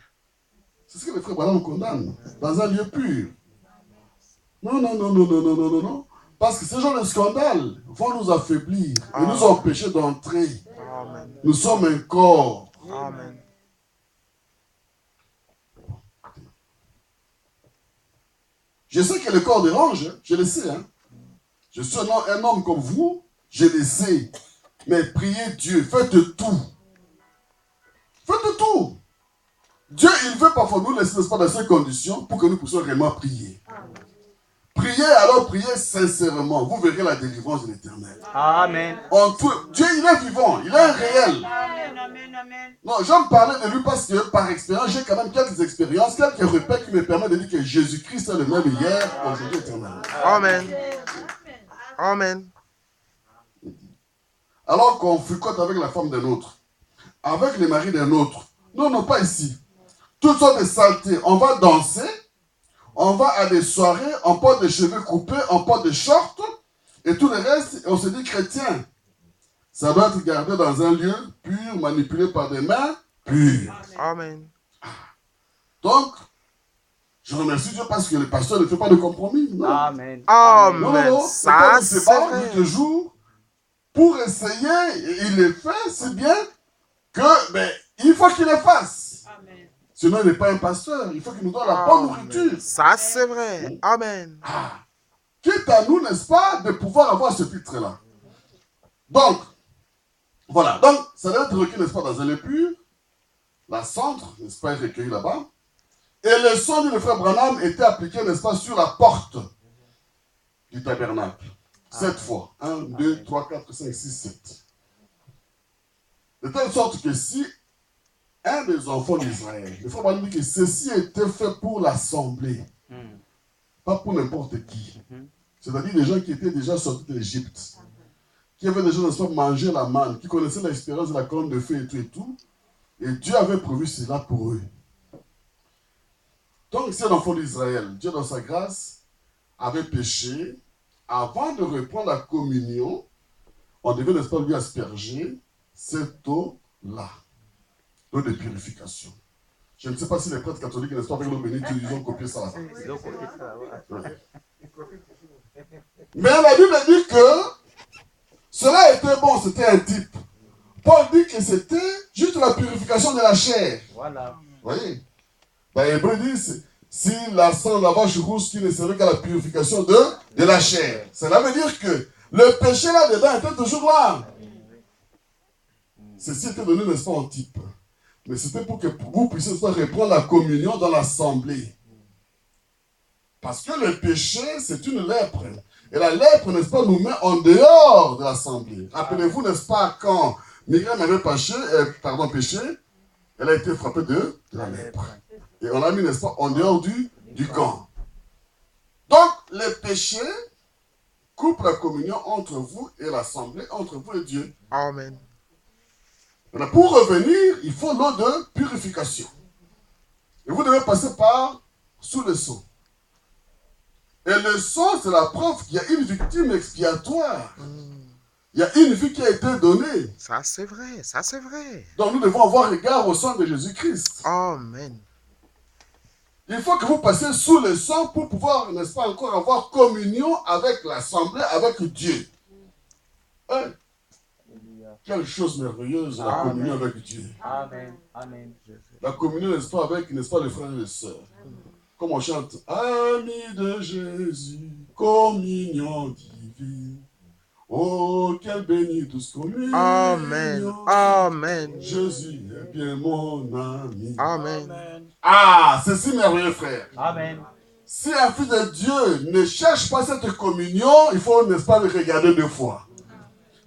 C'est ce que les frères Branham nous condamnent. Dans un lieu pur. Non, non, non, non, non, non, non, non, non. Parce que ces gens de scandale vont nous affaiblir et nous empêcher d'entrer. Amen. Nous sommes un corps. Amen. Je sais que le corps dérange, je le sais. Hein. Je suis un homme comme vous, je le sais. Mais priez Dieu, faites tout. Faites tout. Dieu, il veut parfois nous laisser, n'est-ce pas, dans ces conditions pour que nous puissions réellement prier. Priez, alors priez sincèrement. Vous verrez la délivrance de l'Éternel. Amen. Dieu, il est vivant, il est réel. Amen, amen, amen. Non, j'en parlais de lui parce que par expérience, j'ai quand même quelques expériences, quelques repères qui me permettent de dire que Jésus-Christ est le même hier, aujourd'hui, éternellement. Amen. Amen. Alors qu'on fricote avec la femme d'un autre, avec le mari d'un autre. Non, non, pas ici. Toutes sortes de saletés. On va danser, on va à des soirées, on porte des cheveux coupés, on porte des shorts, et tout le reste, on se dit chrétien. Ça doit être gardé dans un lieu pur, manipulé par des mains pures. Amen. Donc, je remercie Dieu parce que le pasteur ne fait pas de compromis. Non, Amen. Amen. non, non, non. Ça, Il c'est se bat vrai. nuit et jour pour essayer, et il le fait si bien que, ben, il faut qu'il le fasse. Amen. Sinon, il n'est pas un pasteur. Il faut qu'il nous donne la bonne nourriture. Ça, c'est vrai. Amen. Quitte à nous, n'est-ce pas, de pouvoir avoir ce titre-là. Donc, voilà. Donc, ça doit être recueilli, n'est-ce pas, dans un lieu pur. La cendre, n'est-ce pas, est recueillie là-bas. Et le son du frère Branham était appliqué, n'est-ce pas, sur la porte du tabernacle. 7 fois. 1, 2, 3, 4, 5, 6, 7. De telle sorte que si un des enfants d'Israël, le frère Branham dit que ceci était fait pour l'assemblée, pas pour n'importe qui. C'est-à-dire des gens qui étaient déjà sortis de l'Égypte, qui avaient déjà, n'est-ce pas, mangé la manne, qui connaissaient l'expérience de la colonne de feu et tout et tout. Et Dieu avait prévu cela pour eux. Donc, si un enfant d'Israël, Dieu dans sa grâce, avait péché, avant de reprendre la communion, on devait, n'est-ce pas, lui asperger cette eau-là, l'eau de purification. Je ne sais pas si les prêtres catholiques, n'est-ce pas, avec l'eau bénite, ils ont copié ça là-bas. Ouais. Mais la Bible dit que cela était bon, c'était un type Paul dit que c'était juste la purification de la chair. Voilà. Vous voyez? Dans Hébreu dit, si la sang de la vache rousse qui ne servait qu'à la purification de la chair. Cela veut dire que le péché là-dedans était toujours là. Ceci était donné, n'est-ce pas, en type. Mais c'était pour que vous puissiez reprendre la communion dans l'assemblée. Parce que le péché, c'est une lèpre. Et la lèpre, n'est-ce pas, nous met en dehors de l'assemblée. Rappelez-vous, n'est-ce pas, quand Myriam avait péché, elle a été frappée de la lèpre. Et on l'a mis, n'est-ce pas, en dehors du camp. Donc, le péché coupe la communion entre vous et l'assemblée, entre vous et Dieu. Amen. Maintenant, pour revenir, il faut l'eau de purification. Et vous devez passer par sous le sang. Et le sang, c'est la preuve qu'il y a une victime expiatoire. Il y a une vie qui a été donnée. Ça c'est vrai, ça c'est vrai. Donc nous devons avoir regard au sang de Jésus-Christ. Amen. Il faut que vous passiez sous le sang pour pouvoir, n'est-ce pas, encore avoir communion avec l'assemblée, avec Dieu. Hein? Quelle chose merveilleuse, la communion avec Dieu. Amen. Amen. La communion, n'est-ce pas, avec, n'est-ce pas, les frères et les sœurs. Comme on chante, Amis de Jésus, communion divine. Oh, quelle bénie douce communion. Amen. Amen. Jésus est bien mon ami. Amen. Ah, c'est si merveilleux, frère. Amen. Si un fils de Dieu ne cherche pas cette communion, il faut, n'est-ce pas, le regarder deux fois.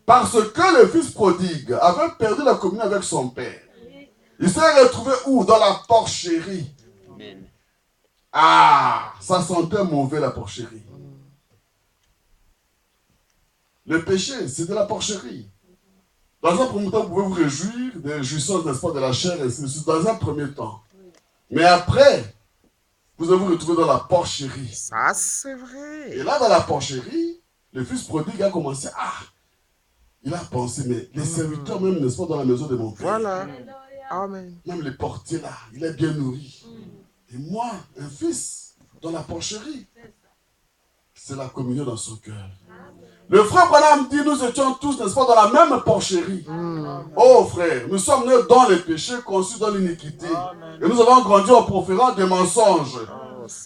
Parce que le fils prodigue avait perdu la communion avec son père. Il s'est retrouvé où? Dans la porcherie. Amen. Ah, ça sentait mauvais, la porcherie. Le péché, c'est de la porcherie. Dans un premier temps, vous pouvez vous réjouir des jouissances, n'est-ce pas, de la chair, et ainsi de suite, dans un premier temps. Mais après, vous allez vous retrouver dans la porcherie. Ça c'est vrai. Et là, dans la porcherie, le fils prodigue a commencé, il a pensé, mais les serviteurs même, n'est-ce pas, dans la maison de mon père. Voilà. Amen. Même les portiers là, il est bien nourri. Et moi, un fils, dans la porcherie, c'est la communion dans son cœur. Le frère Branham dit, nous étions tous, n'est-ce pas, dans la même porcherie. Oh frère, nous sommes nés dans les péchés, conçus dans l'iniquité. Et nous avons grandi en proférant des mensonges.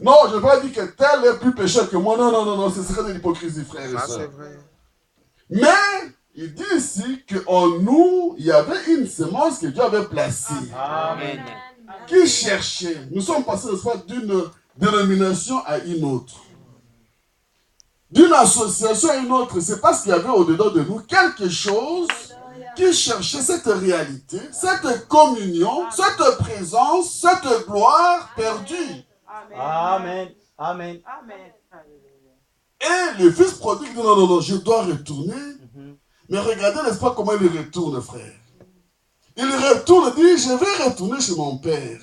Non, je ne vais pas dire que tel est plus pécheur que moi. Non, ce serait de l'hypocrisie, frère et Ça sœur. c'est vrai. Mais, il dit ici qu'en nous, il y avait une semence que Dieu avait placée. Amen. Qui cherchait. Nous sommes passés, n'est-ce pas, d'une dénomination à une autre. D'une association à une autre. C'est parce qu'il y avait au-dedans de nous quelque chose qui cherchait cette réalité, cette communion, cette présence, cette gloire perdue. Amen. Amen. Amen. Et le fils prodigue dit non, je dois retourner. Mais regardez, n'est-ce pas, comment il retourne, frère. Il retourne et dit, je vais retourner chez mon père.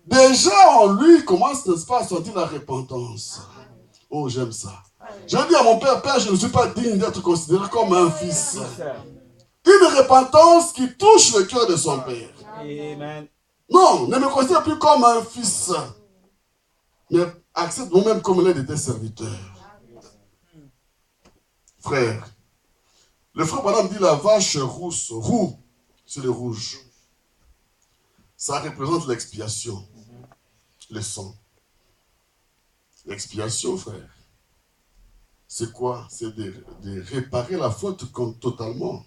Déjà, en lui, commence, n'est-ce pas, à sentir la repentance. Oh, j'aime ça. Je dis à mon père, Père, je ne suis pas digne d'être considéré comme un fils. Une repentance qui touche le cœur de son père. Amen. Non, ne me considère plus comme un fils. Mais accepte moi-même comme l'un de tes serviteurs. Frère, le frère Branham dit la vache rousse, roux, c'est le rouge. Ça représente l'expiation, le sang. L'expiation, frère, c'est quoi? C'est de réparer la faute totalement.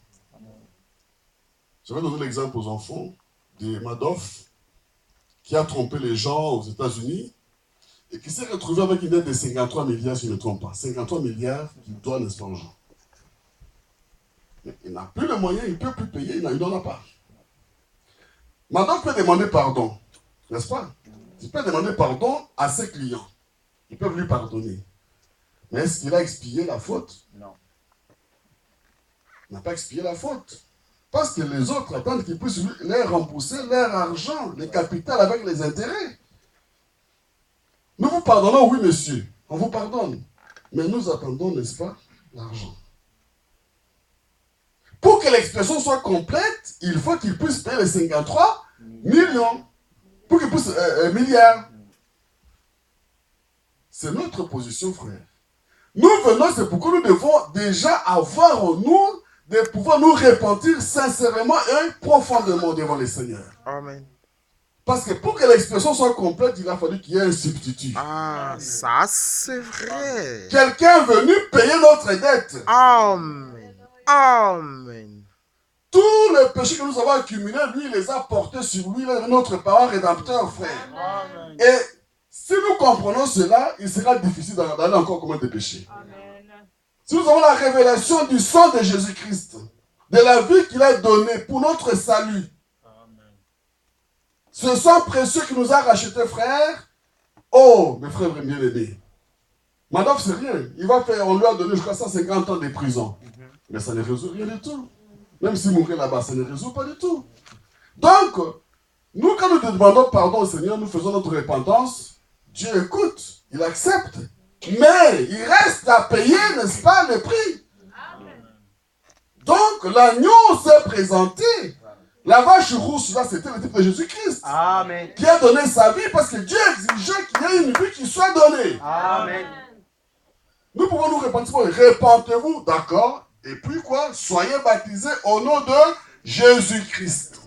Je vais donner l'exemple aux enfants de Madoff, qui a trompé les gens aux États-Unis et qui s'est retrouvé avec une dette de 53 milliards, si je ne me trompe pas. 53 milliards qu'il doit, n'est-ce pas, aux gens. Mais il n'a plus le moyen, il ne peut plus payer, il n'en a pas. Madoff peut demander pardon, n'est-ce pas? Il peut demander pardon à ses clients. Ils peuvent lui pardonner. Mais est-ce qu'il a expié la faute? Non. Il n'a pas expié la faute. Parce que les autres attendent qu'ils puissent leur rembourser leur argent, les capitales avec les intérêts. Nous vous pardonnons, oui monsieur, on vous pardonne. Mais nous attendons, n'est-ce pas, l'argent. Pour que l'expression soit complète, il faut qu'il puisse payer les 53 millions. Pour qu'il puisse, milliards. C'est notre position, frère. Nous venons, c'est pourquoi nous devons déjà avoir en nous de pouvoir nous repentir sincèrement et profondément devant le Seigneur. Amen. Parce que pour que l'expiation soit complète, il a fallu qu'il y ait un substitut. Ah, ça c'est vrai. Quelqu'un est venu payer notre dette. Amen. Amen. Tous les péchés que nous avons accumulés, lui, il les a portés sur lui, il est notre parent rédempteur, frère. Amen. Et si nous comprenons cela, il sera difficile d'aller encore commettre des péchés. Amen. Si nous avons la révélation du sang de Jésus-Christ, de la vie qu'il a donnée pour notre salut, ce sang précieux qui nous a racheté, frère, oh, mes frères bien-aimés, Madoff, c'est rien. On lui a donné, je crois, 150 ans de prison. Mais ça ne résout rien du tout. Même s'il mourait là-bas, ça ne résout pas du tout. Donc, nous, quand nous demandons pardon au Seigneur, nous faisons notre repentance, Dieu écoute, il accepte. Mais il reste à payer, n'est-ce pas, le prix. Donc, l'agneau s'est présenté. La vache rousse, là, c'était le type de Jésus-Christ. Amen. Qui a donné sa vie parce que Dieu exigeait qu'il y ait une vie qui soit donnée. Amen. Nous pouvons nous repentir. Repentez-vous, d'accord. Et puis quoi? Soyez baptisés au nom de Jésus-Christ.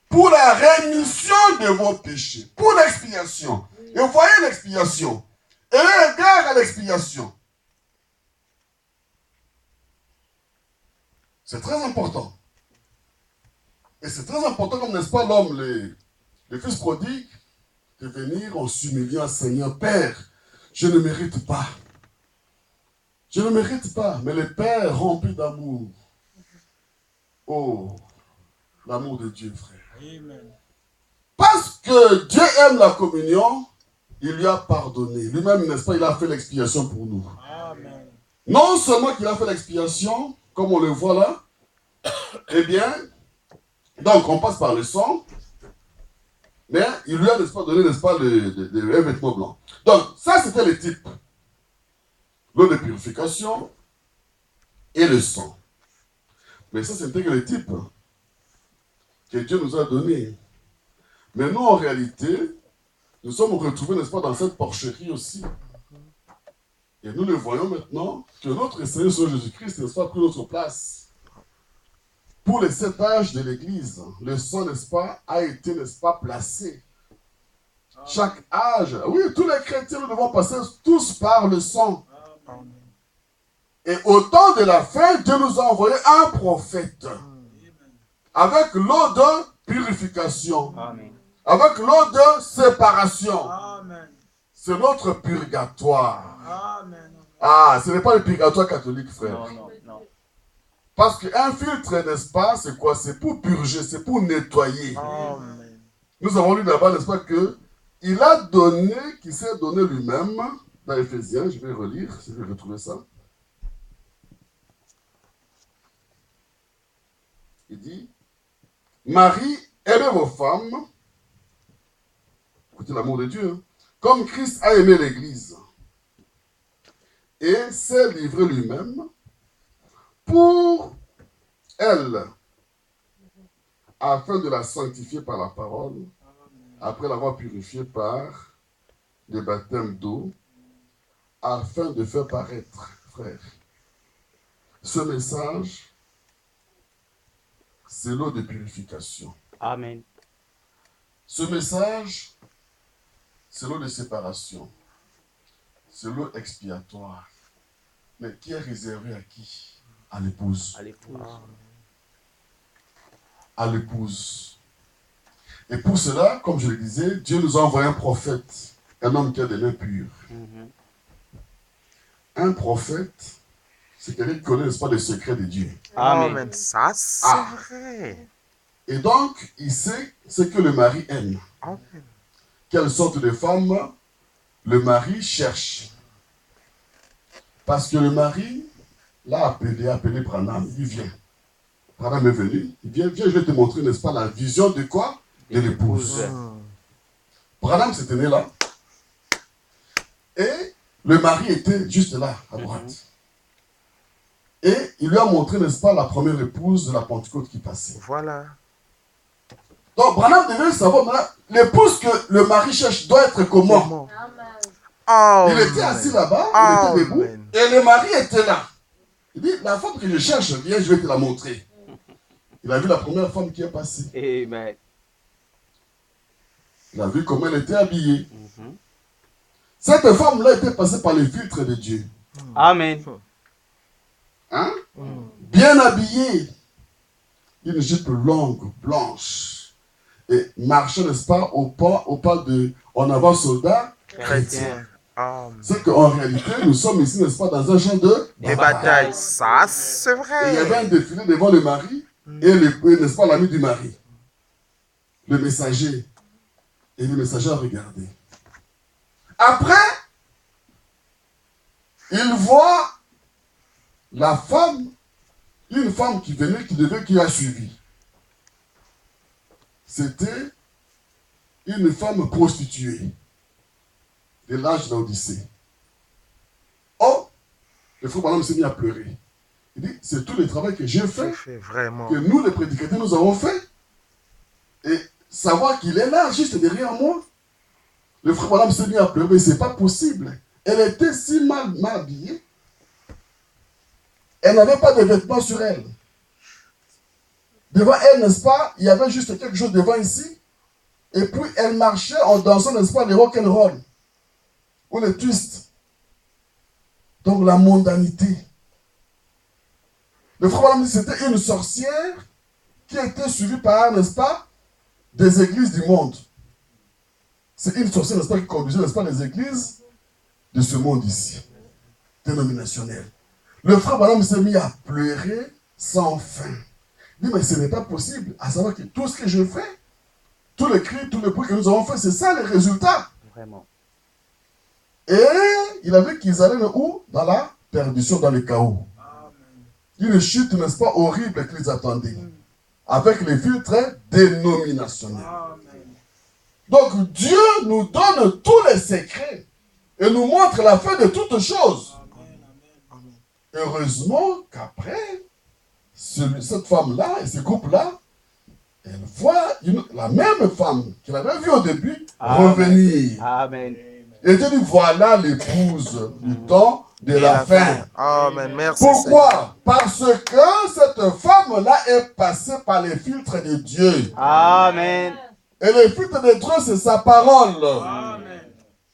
Pour la rémission de vos péchés. Pour l'expiation. Et vous voyez l'expiation. Et égard à l'expiation. C'est très important. Et c'est très important, comme n'est-ce pas l'homme, les fils prodigues, de venir en s'humiliant, Seigneur, Père, je ne mérite pas. Je ne mérite pas, mais le Père rempli d'amour. Oh, l'amour de Dieu, frère. Amen. Parce que Dieu aime la communion, il lui a pardonné. Lui-même, n'est-ce pas, il a fait l'expiation pour nous. Amen. Non seulement qu'il a fait l'expiation, comme on le voit là, eh bien, donc on passe par le sang, mais il lui a, n'est-ce pas, donné, n'est-ce pas, un vêtement blanc. Donc, ça c'était le type. L'eau de purification et le sang. Mais ça, c'était que le type que Dieu nous a donné. Mais nous, en réalité, nous sommes retrouvés, n'est-ce pas, dans cette porcherie aussi. Et nous le voyons maintenant que notre Seigneur Jésus-Christ, n'est-ce pas, a pris notre place. Pour les 7 âges de l'Église, le sang, n'est-ce pas, a été, n'est-ce pas, placé. Chaque âge, oui, tous les chrétiens, nous devons passer tous par le sang. Et au temps de la fin, Dieu nous a envoyé un prophète. Avec l'eau de purification. Amen. Avec l'eau de séparation. Amen. C'est notre purgatoire. Amen. Ah, ce n'est pas le purgatoire catholique, frère. Non, non, non. Parce qu'un filtre, n'est-ce pas, c'est quoi? C'est pour purger, c'est pour nettoyer. Amen. Nous avons lu là-bas, n'est-ce pas, que il a donné, qu'il s'est donné lui-même, dans Éphésiens, je vais relire, si je vais retrouver ça. Il dit, Marie, aimez vos femmes, écoutez l'amour de Dieu, hein, comme Christ a aimé l'Église, et s'est livré lui-même pour elle, afin de la sanctifier par la parole, après l'avoir purifiée par le baptême d'eau, afin de faire paraître, frère, ce message, c'est l'eau de purification. Amen. Ce message, c'est l'eau de séparation. C'est l'eau expiatoire. Mais qui est réservée à qui? À l'épouse. À l'épouse. À l'épouse. Et pour cela, comme je le disais, Dieu nous a envoyé un prophète, un homme qui a des mains pures. Un prophète, c'est quelqu'un qui connaît, n'est-ce pas, les secrets de Dieu. Amen. Amen. Ça c'est vrai. Et donc, il sait ce que le mari aime. Amen. Quelle sorte de femme le mari cherche. Parce que le mari l'a appelé Branham, il vient. Branham est venu, il vient, je vais te montrer, n'est-ce pas, la vision de quoi? De l'épouse. Branham s'était né là. Et le mari était juste là, à droite. Et il lui a montré, n'est-ce pas, la première épouse de la Pentecôte qui passait. Voilà. Donc Branham devait savoir, l'épouse que le mari cherche doit être comment? Amen. Il était assis là-bas, il était debout, et le mari était là. Il dit, la femme que je cherche, viens, je vais te la montrer. Il a vu la première femme qui est passée. Amen. Il a vu comment elle était habillée. Cette femme-là était passée par les filtres de Dieu. Amen. Hein? Bien habillée. Une jupe longue, blanche. Et marchait, n'est-ce pas, au pas de... En avant soldat chrétien. C'est qu'en réalité, nous sommes ici, n'est-ce pas, dans un champ de bataille. Ça, c'est Et il y avait un vrai. défilé devant le mari et n'est-ce pas, l'ami du mari. Le messager. Et le messager a regardé. Après, il voit la femme, une femme qui venait, qui a suivi. C'était une femme prostituée de l'âge d'Odyssée. Oh, le frère Branham s'est mis à pleurer. Il dit, c'est tout le travail que j'ai fait, Vraiment. que nous les prédicateurs nous avons fait. Et savoir qu'il est là, juste derrière moi. Le frère Branham s'est mis à pleurer, mais ce n'est pas possible. Elle était si mal habillée. Elle n'avait pas de vêtements sur elle. Devant elle, n'est-ce pas, il y avait juste quelque chose devant ici. Et puis elle marchait en dansant, n'est-ce pas, les rock'n'roll. Ou les twists. Donc la mondanité. Le frère Branham dit que c'était une sorcière qui était suivie par, n'est-ce pas, des églises du monde. C'est une sorcière, n'est-ce pas, qui conduisait, n'est-ce pas, les églises de ce monde ici, dénominationnel. Le frère Branham s'est mis à pleurer sans fin. Il dit, mais ce n'est pas possible, à savoir que tout ce que je fais, tous les cris, tous les bruits que nous avons fait, c'est ça les résultats. Vraiment. Et il a vu qu'ils allaient où? Dans la perdition, dans le chaos. Une chute, n'est-ce pas, horrible qu'ils attendaient. Avec les filtres dénominationnels. Donc Dieu nous donne tous les secrets et nous montre la fin de toutes choses. Heureusement qu'après, cette femme-là et ce groupe-là, elle voit la même femme qu'elle avait vue au début revenir. Amen. Et Dieu dit, voilà l'épouse du temps de la fin. Amen. Merci. Pourquoi? Parce que cette femme-là est passée par les filtres de Dieu. Amen. Et les filtres de Dieu, c'est sa parole. Amen.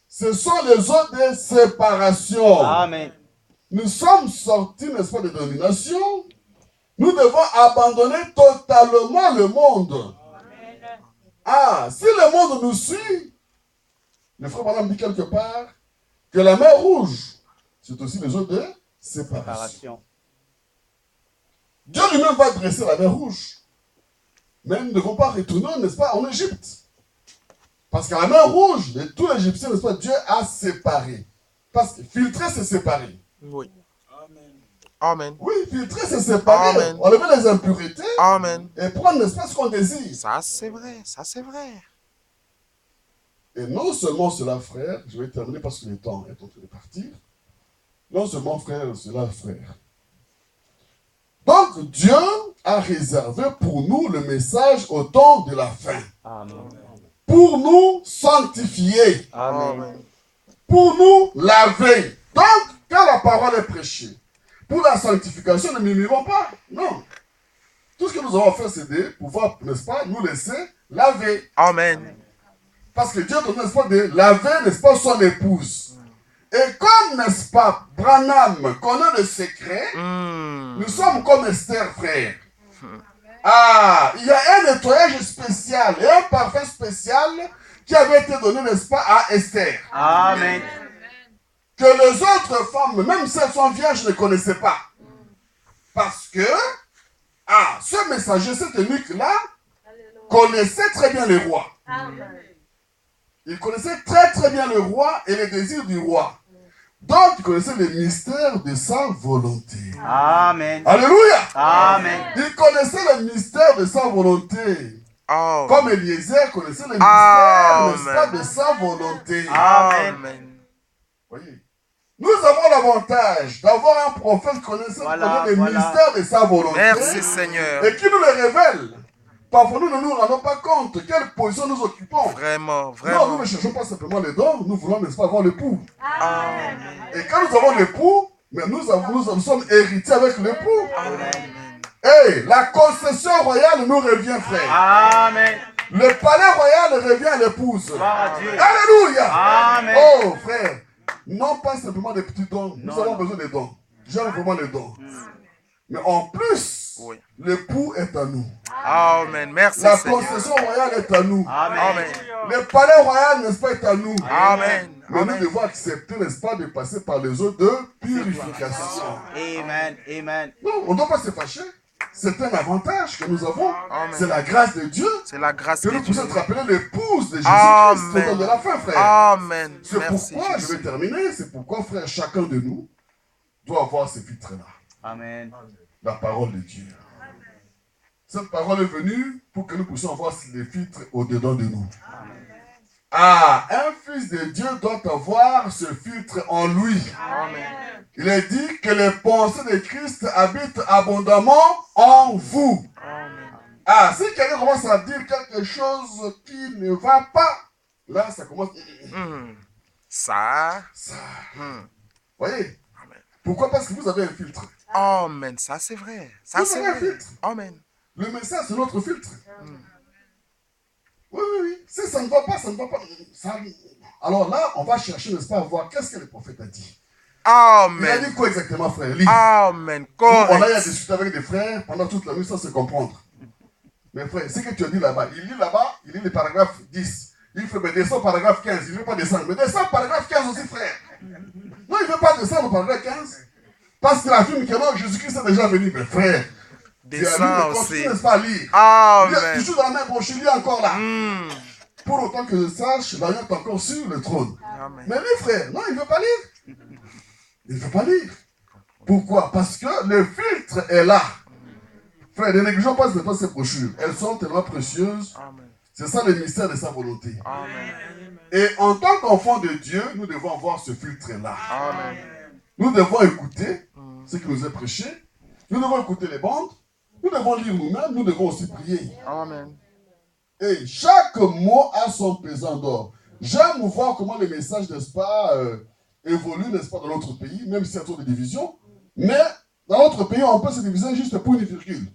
Ce sont les eaux de séparation. Amen. Nous sommes sortis, n'est-ce pas, de domination. Nous devons abandonner totalement le monde. Ah, si le monde nous suit, le frère Branham dit quelque part que la mer rouge, c'est aussi les eaux de séparation. Séparation. Dieu lui-même va dresser la mer rouge. Mais nous ne devons pas retourner, n'est-ce pas, en Égypte. Parce qu'à la mer rouge, tous les Égyptiens, n'est-ce pas, Dieu a séparé. Parce que filtrer, c'est séparer. Oui. Amen. Oui, filtrer, c'est séparer. Amen. Enlever les impuretés Amen. et prendre, n'est-ce pas, ce qu'on désire. Ça, c'est vrai. Ça, c'est vrai. Et non seulement cela, frère, je vais terminer parce que le temps est en train de partir. Non seulement, frère, cela, frère. Donc, Dieu a réservé pour nous le message au temps de la fin. Amen. Pour nous sanctifier. Amen. Pour nous laver. Donc, quand la parole est prêchée, pour la sanctification, ne murmurons pas. Non. Tout ce que nous avons fait, c'est de pouvoir, n'est-ce pas, nous laisser laver. Amen. Parce que Dieu donne, n'est-ce pas, de laver, n'est-ce pas, son épouse. Et comme, n'est-ce pas, Branham connaît le secret, nous sommes comme Esther, frère. Ah, il y a un nettoyage spécial et un parfum spécial qui avait été donné, n'est-ce pas, à Esther. Amen. Que les autres femmes, même si elles sont vierges, ne connaissaient pas. Parce que, ce messager, cet eunuque-là, connaissait très bien le roi. Il connaissait très très bien le roi et les désirs du roi. Donc, il connaissait les mystères de sa volonté. Amen. Alléluia. Amen. Il connaissait les mystères de sa volonté. Amen. Comme Eliezer connaissait les mystères, n'est-ce pas, Amen. de sa volonté. Amen. Voyez. Nous avons l'avantage d'avoir un prophète qui connaît les mystères de sa volonté. Merci Seigneur. Et qui nous les révèle. Parfois, nous ne nous rendons pas compte quelle position nous occupons. Vraiment, Non, vraiment. nous ne cherchons pas simplement les dons, nous voulons, n'est-ce pas, avoir l'époux. Amen. Et quand nous avons l'époux, Mais nous sommes héritiers avec l'époux. Amen. Hey, la concession royale nous revient, frère. Amen. Le palais royal revient à l'épouse. Gloire à Dieu. Alléluia. Amen. Oh, frère. Non pas simplement des petits dons. Nous avons besoin des dons. J'aime vraiment les dons. Mais en plus, Oui. l'époux est à nous. Amen. Merci, La Seigneur. concession royale est à nous. Amen. Le palais royal, n'est-ce pas, est à nous. Amen. Mais nous Amen. devons accepter, n'est-ce pas, de passer par les eaux de purification. Amen. Amen. Non, on ne doit pas se fâcher. C'est un avantage que nous avons. Amen. C'est la grâce de Dieu. C'est la grâce Que de nous Dieu. puissions être appelés l'épouse de Jésus-Christ, Amen. au temps de la fin, frère. Amen. C'est Merci, pourquoi, je Jésus. vais terminer, c'est pourquoi, frère, chacun de nous doit avoir ce filtre-là. Amen. La parole de Dieu. Cette parole est venue pour que nous puissions avoir les filtres au-dedans de nous. Ah, un fils de Dieu doit avoir ce filtre en lui. Amen. Il est dit que les pensées de Christ habitent abondamment en vous. Amen. Ah, si quelqu'un commence à dire quelque chose qui ne va pas, là, ça commence... Ça. Ça. Hmm. Voyez? Amen. Pourquoi? Parce que vous avez un filtre. Amen. Ça, c'est vrai. Ça, Vous c'est avez un vrai. filtre. Amen. Le message, c'est notre filtre. Oui, oui, oui. Si ça ne va pas, ça ne va pas. Alors là, on va chercher, n'est-ce pas, à voir qu'est-ce que le prophète a dit. Il a Amen. dit quoi exactement, frère? Lis. Amen. On a eu à Correct. discuter avec des frères pendant toute la nuit sans se comprendre. Mais frère, ce que tu as dit là-bas, il lit là-bas, il lit le paragraphe 10. Il fait, mais descends au paragraphe 15, il ne veut pas descendre. Mais descends au paragraphe 15 aussi, frère. Non, il ne veut pas descendre au paragraphe 15. Parce qu'il affirme que non, Jésus-Christ est déjà venu. Mais frère, tu as lu, Descends mais aussi. continue, n'est-ce pas, à lire. Il est Amen. toujours dans la même brochure, il est encore là. Hmm. Pour autant que je sache, l'agneau est encore sur le trône. Amen. Mais lui, frère, non, il ne veut pas lire. Il ne veut pas lire. Pourquoi? Parce que le filtre est là. Frère, ne négligeons pas ces brochures. Elles sont tellement précieuses. Amen. C'est ça le mystère de sa volonté. Amen. Et en tant qu'enfant de Dieu, nous devons avoir ce filtre-là. Amen. Nous devons écouter ce qui nous est prêché. Nous devons écouter les bandes. Nous devons lire nous-mêmes. Nous devons aussi prier. Amen. Et chaque mot a son pesant d'or. J'aime voir comment les messages, n'est-ce pas, évoluent, n'est-ce pas, dans notre pays, même s'il y a trop de divisions. Mais dans notre pays, on peut se diviser juste pour une virgule.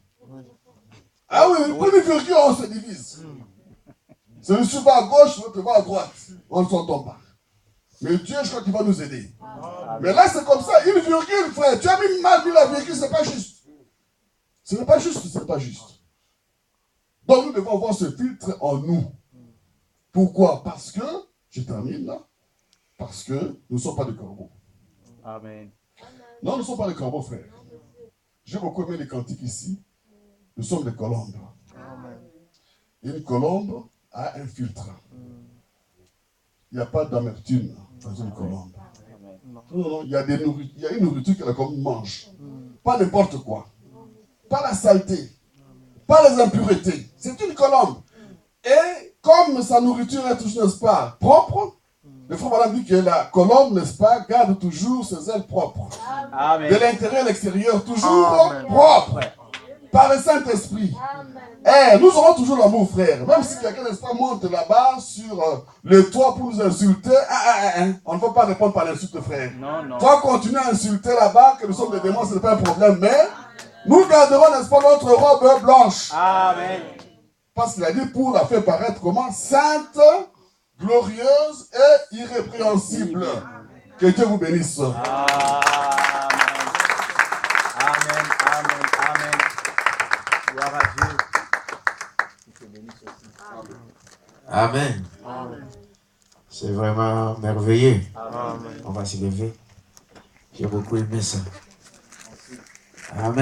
Ah oui, pour une virgule, on se divise. Celui-ci va à gauche, l'autre va à droite. On ne s'entend pas. Mais Dieu, je crois qu'il va nous aider. Mais là, c'est comme ça. Une virgule, frère. Tu as mal mis la virgule, ce n'est pas juste. Ce n'est pas juste, ce n'est pas juste. Donc, nous devons avoir ce filtre en nous. Pourquoi? Parce que, je termine là, parce que nous ne sommes pas des corbeaux. Amen. Non, nous ne sommes pas des corbeaux, frère. J'ai beaucoup aimé les cantiques ici. Nous sommes des colombes. Une colombe a un filtre. Il n'y a pas d'amertume dans une colombe. Non, non, il y a une nourriture que la colombe mange. Pas n'importe quoi. Pas la saleté. Pas les impuretés. C'est une colombe. Et comme sa nourriture est toujours, n'est-ce pas, propre, le frère madame dit que la colombe, n'est-ce pas, garde toujours ses ailes propres. Amen. De l'intérieur à l'extérieur, toujours Amen. propre. Par le Saint-Esprit. Eh, nous aurons toujours l'amour, frère. Même si quelqu'un, n'est-ce pas, monte là-bas sur le toit pour nous insulter, on ne peut pas répondre par l'insulte, frère. Non, non. Toi, continue à insulter là-bas, que nous sommes des démons, ce n'est pas un problème. Mais nous garderons, n'est-ce pas, notre robe blanche. Amen. Parce qu'il a dit pour la faire paraître comment? Sainte, glorieuse et irrépréhensible. Que Dieu vous bénisse. Amen. Amen. Amen. Amen. Gloire à Dieu. Amen. C'est vraiment merveilleux. Amen. On va se lever. J'ai beaucoup aimé ça. Amen.